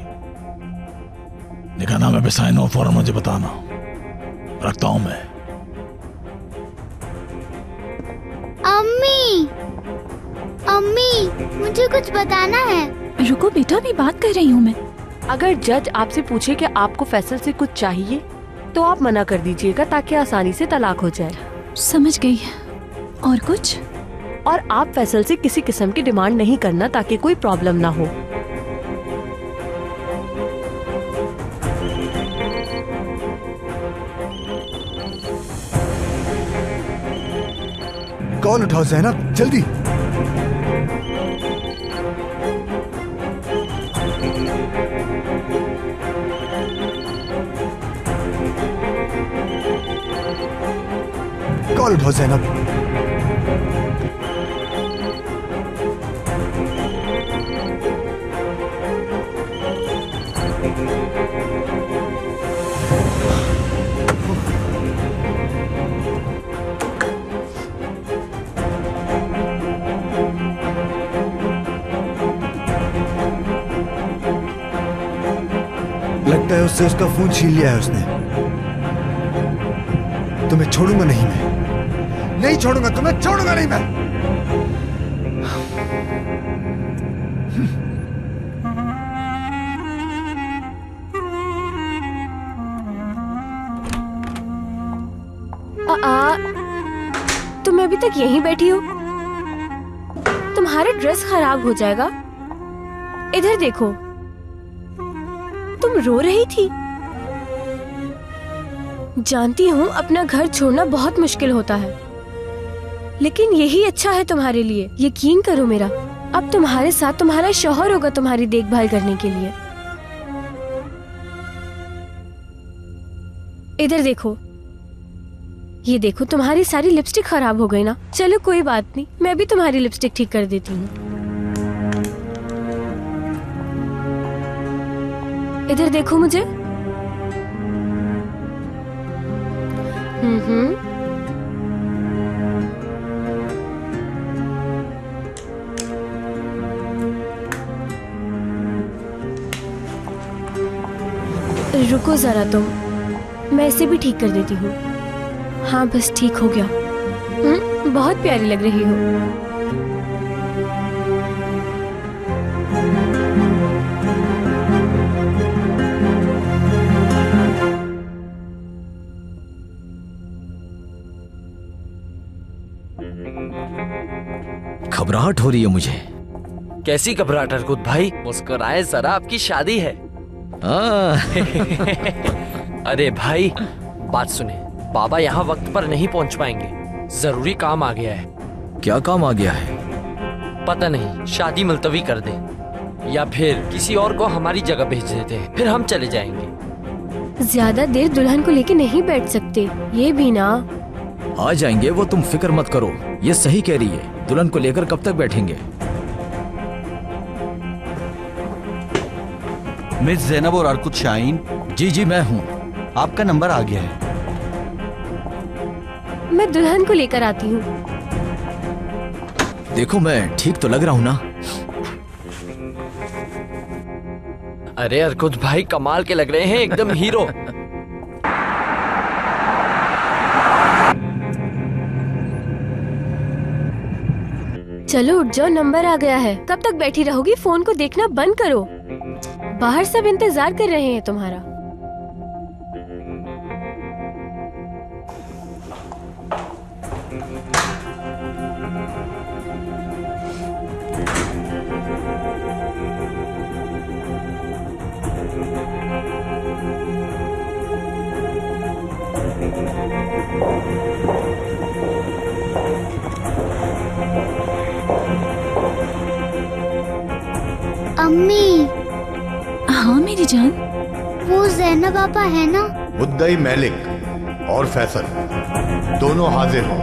निकाहनामे पे साइन हो, फौरन मुझे बताना। रखता हूं मैं। अम्मी, अम्मी, मुझे कुछ बताना है। रुको बेटा, भी बात कर रही हूँ मैं। अगर जज आपसे पूछे कि आपको फैसल से कुछ चाहिए तो आप मना कर दीजिएगा ताकि आसानी से तलाक हो जाए। समझ गई। और कुछ? और आप फैसल से किसी किस्म की डिमांड नहीं करना ताकि कोई प्रॉब्लम ना हो। कॉल उठाओ ज़ैनब, जल्दी। कॉल उठाओ ज़ैनब। लगता है उससे उसका फोन छीन लिया है उसने। तुम्हें छोड़ूंगा नहीं मैं, नहीं छोड़ूंगा तुम्हें, छोड़ूंगा नहीं मैं। तुम अभी तक यहीं बैठी हो? तुम्हारा ड्रेस खराब हो जाएगा। इधर देखो, तुम रो रही थी। जानती हूँ अपना घर छोड़ना बहुत मुश्किल होता है, लेकिन यही अच्छा है तुम्हारे लिए। यकीन करो मेरा, अब तुम्हारे साथ तुम्हारा शौहर होगा तुम्हारी देखभाल करने के लिए। इधर देखो, ये देखो तुम्हारी सारी लिपस्टिक खराब हो गई ना। चलो कोई बात नहीं, मैं भी तुम्हारी लिपस्टिक ठीक कर देती हूँ। इधर देखो मुझे। रुको जरा तुम, मैं इसे भी ठीक कर देती हूँ। हाँ बस ठीक हो गया। बहुत प्यारी लग रही हो। घबराहट हो रही है मुझे। कैसी घबराहट अर्कुत भाई? मुस्कुराए जरा, आपकी शादी है। अरे भाई बात सुने, बाबा यहाँ वक्त पर नहीं पहुँच पाएंगे। जरूरी काम आ गया है। क्या काम आ गया है? पता नहीं, शादी मुलतवी कर दें या फिर किसी और को हमारी जगह भेज देते हैं, फिर हम चले जाएंगे। ज्यादा देर दुल्हन को लेके नहीं बैठ सकते, ये भी ना। आ जाएंगे वो, तुम फिक्र मत करो। ये सही कह रही है, दुल्हन को लेकर कब तक बैठेंगे? मिस जैनब और अर्कुत शाहीन। जी जी मैं हूँ। आपका नंबर आ गया है। मैं दुल्हन को लेकर आती हूँ। देखो मैं ठीक तो लग रहा हूँ ना? अरे अर्कुत भाई कमाल के लग रहे हैं, एकदम हीरो। चलो उठ जाओ, नंबर आ गया है। कब तक बैठी रहोगी? फोन को देखना बंद करो। बाहर सब इंतजार कर रहे हैं तुम्हारा। अम्मी। हाँ मेरी जान। वो जैनब पापा है ना? मुद्दई मलिक और फैसल दोनों हाजिर हो।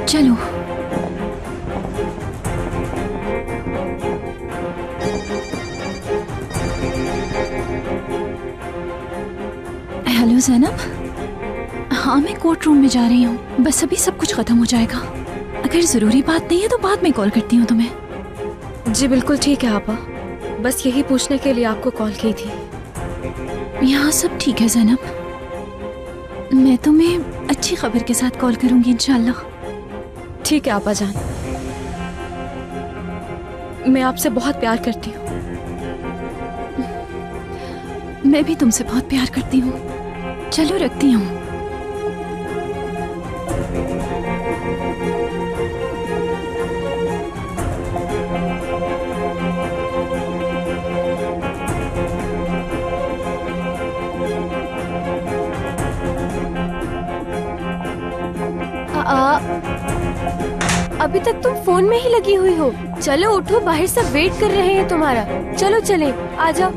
चलो। हेलो जैनब। हाँ मैं कोर्ट रूम में जा रही हूँ, बस अभी सब कुछ खत्म हो जाएगा। अगर जरूरी बात नहीं है तो बाद में कॉल करती हूँ तुम्हें। जी बिल्कुल ठीक है आपा, बस यही पूछने के लिए आपको कॉल की थी। यहाँ सब ठीक है जैनब, मैं तुम्हें अच्छी खबर के साथ कॉल करूंगी इंशाल्लाह। ठीक है आपा जान, मैं आपसे बहुत प्यार करती हूँ। मैं भी तुमसे बहुत प्यार करती हूँ। चलो रखती हूँ। अभी तक तुम फोन में ही लगी हुई हो। चलो उठो, बाहर सब वेट कर रहे हैं तुम्हारा। चलो चले, आ जाओ।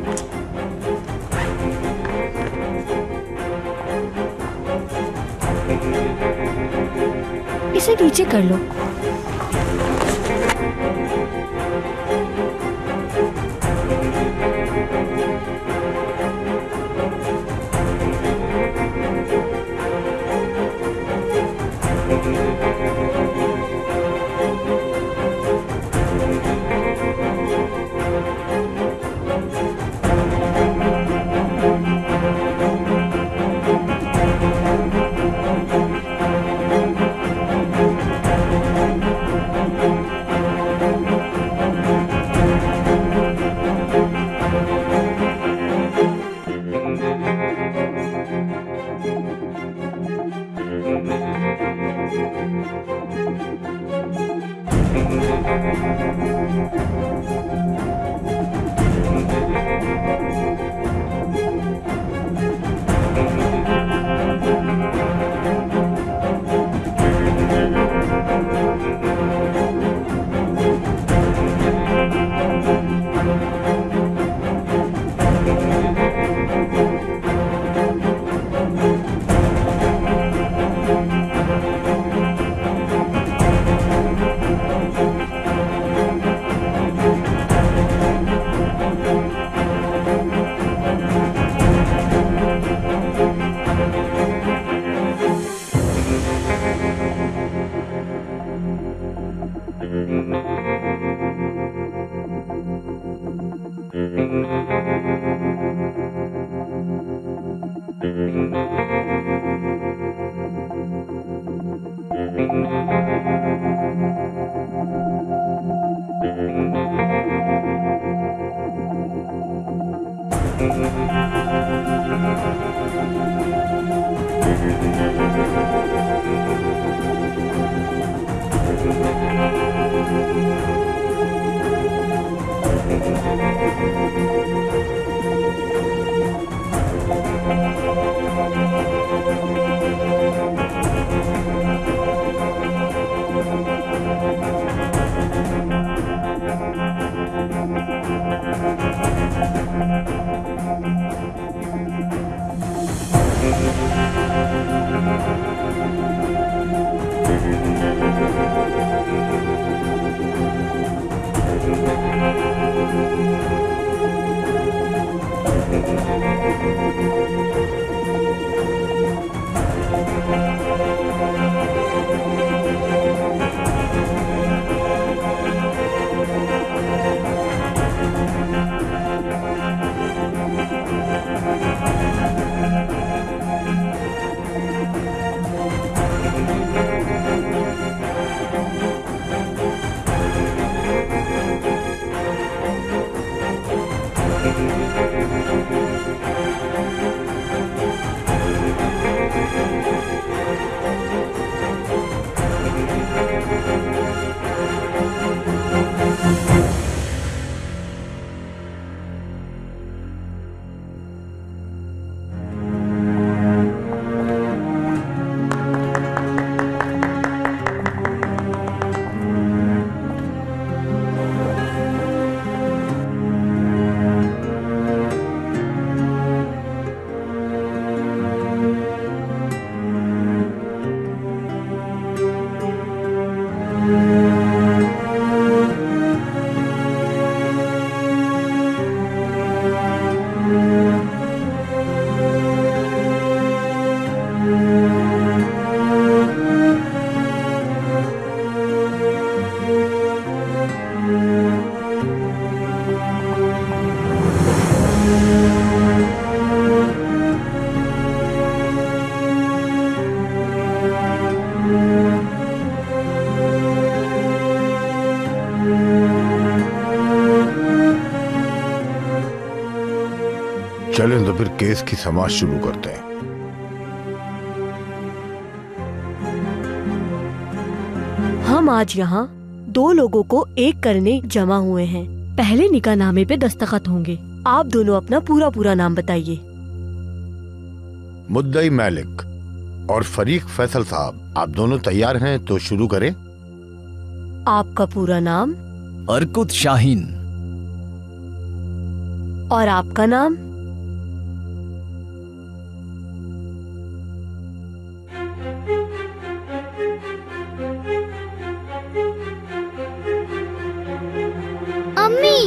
इसे नीचे कर लो। चलें तो फिर केस की समाप्त शुरू करते हैं। हम आज यहाँ 2 लोगों को एक करने जमा हुए हैं। पहले निकाहनामे पे दस्तखत होंगे। आप दोनों अपना पूरा नाम बताइए। मुद्दई मालिक और फरीक फैसल साहब, आप दोनों तैयार हैं तो शुरू करें। आपका पूरा नाम? अर्कुत शाहीन। और आपका नाम? अम्मी,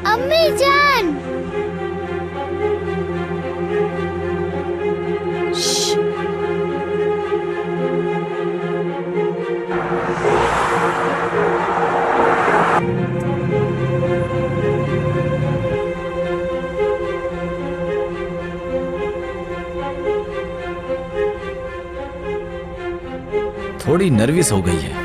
अम्मी जान। थोड़ी नर्वस हो गई है।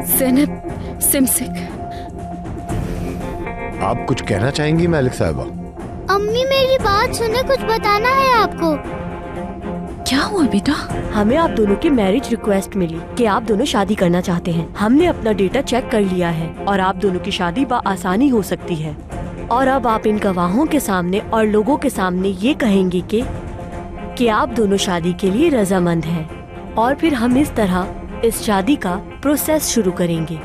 ज़ैनब सिमसिक, आप कुछ कहना चाहेंगी मलिक साहिबा? अम्मी मेरी बात सुने, कुछ बताना है आपको। क्या हुआ बेटा? हमें आप दोनों की मैरिज रिक्वेस्ट मिली कि आप दोनों शादी करना चाहते हैं। हमने अपना डेटा चेक कर लिया है और आप दोनों की शादी आसानी हो सकती है। और अब आप इन गवाहों के सामने और लोगों के सामने ये कहेंगे कि आप दोनों शादी के लिए रजामंद हैं और फिर हम इस तरह इस शादी का प्रोसेस शुरू करेंगे।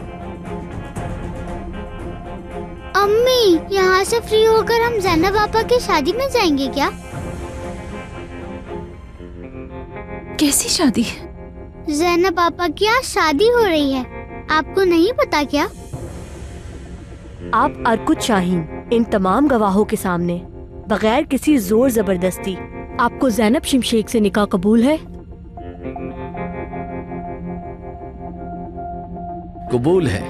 अम्मी, यहाँ से फ्री होकर हम जैनब पापा की शादी में जाएंगे क्या? कैसी शादी? जैनब पापा की आज शादी हो रही है, आपको नहीं पता क्या? आप अर्कुत शाहीन इन तमाम गवाहों के सामने बगैर किसी जोर जबरदस्ती आपको ज़ैनब शिमशेक से निकाह कबूल है? कबूल है।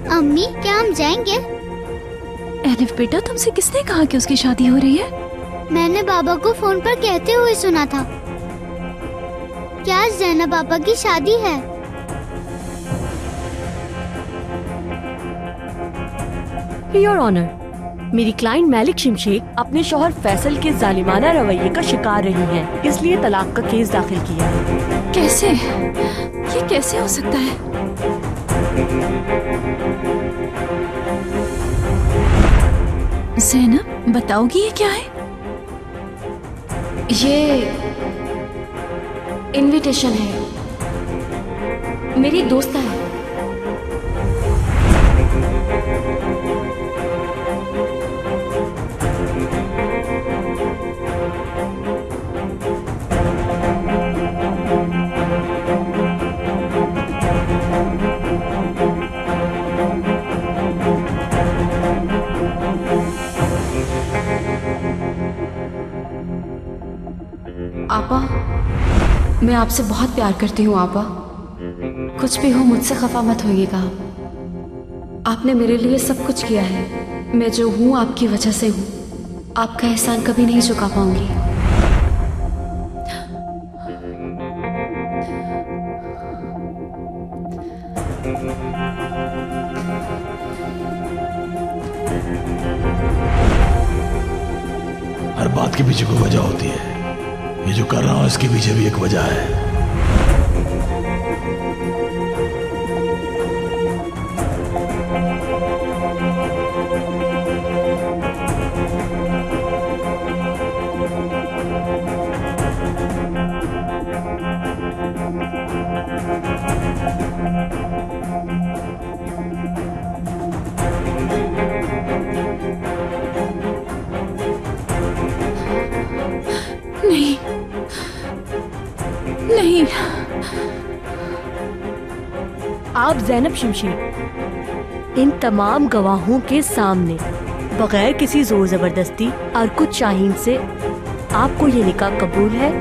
अम्मी, क्या हम जाएंगे? एलिफ बेटा, तुमसे किसने कहा कि उसकी शादी हो रही है? मैंने बाबा को फोन पर कहते हुए सुना था। क्या जैनब पापा की शादी है? योर ऑनर, मेरी क्लाइंट मलिक शिमशेक अपने शौहर फैसल के जालिमाना रवैये का शिकार रही हैं, इसलिए तलाक का केस दाखिल किया है। कैसे? ये कैसे हो सकता है? ज़ैनब, बताओगी ये क्या है? ये इनविटेशन है, मेरी दोस्त है। आपा, मैं आपसे बहुत प्यार करती हूँ आपा। कुछ भी हो मुझसे खफा मत होइएगा। आपने मेरे लिए सब कुछ किया है। मैं जो हूँ आपकी वजह से हूँ। आपका एहसान कभी नहीं चुका पाऊंगी। हर बात के पीछे कोई वजह होती है। ये जो कर रहा हूं इसके पीछे भी एक वजह है। नहीं, नहीं। आप ज़ैनब शिमशेक इन तमाम गवाहों के सामने बगैर किसी जोर जबरदस्ती अर्कुत शाहीन से आपको ये निकाह कबूल है?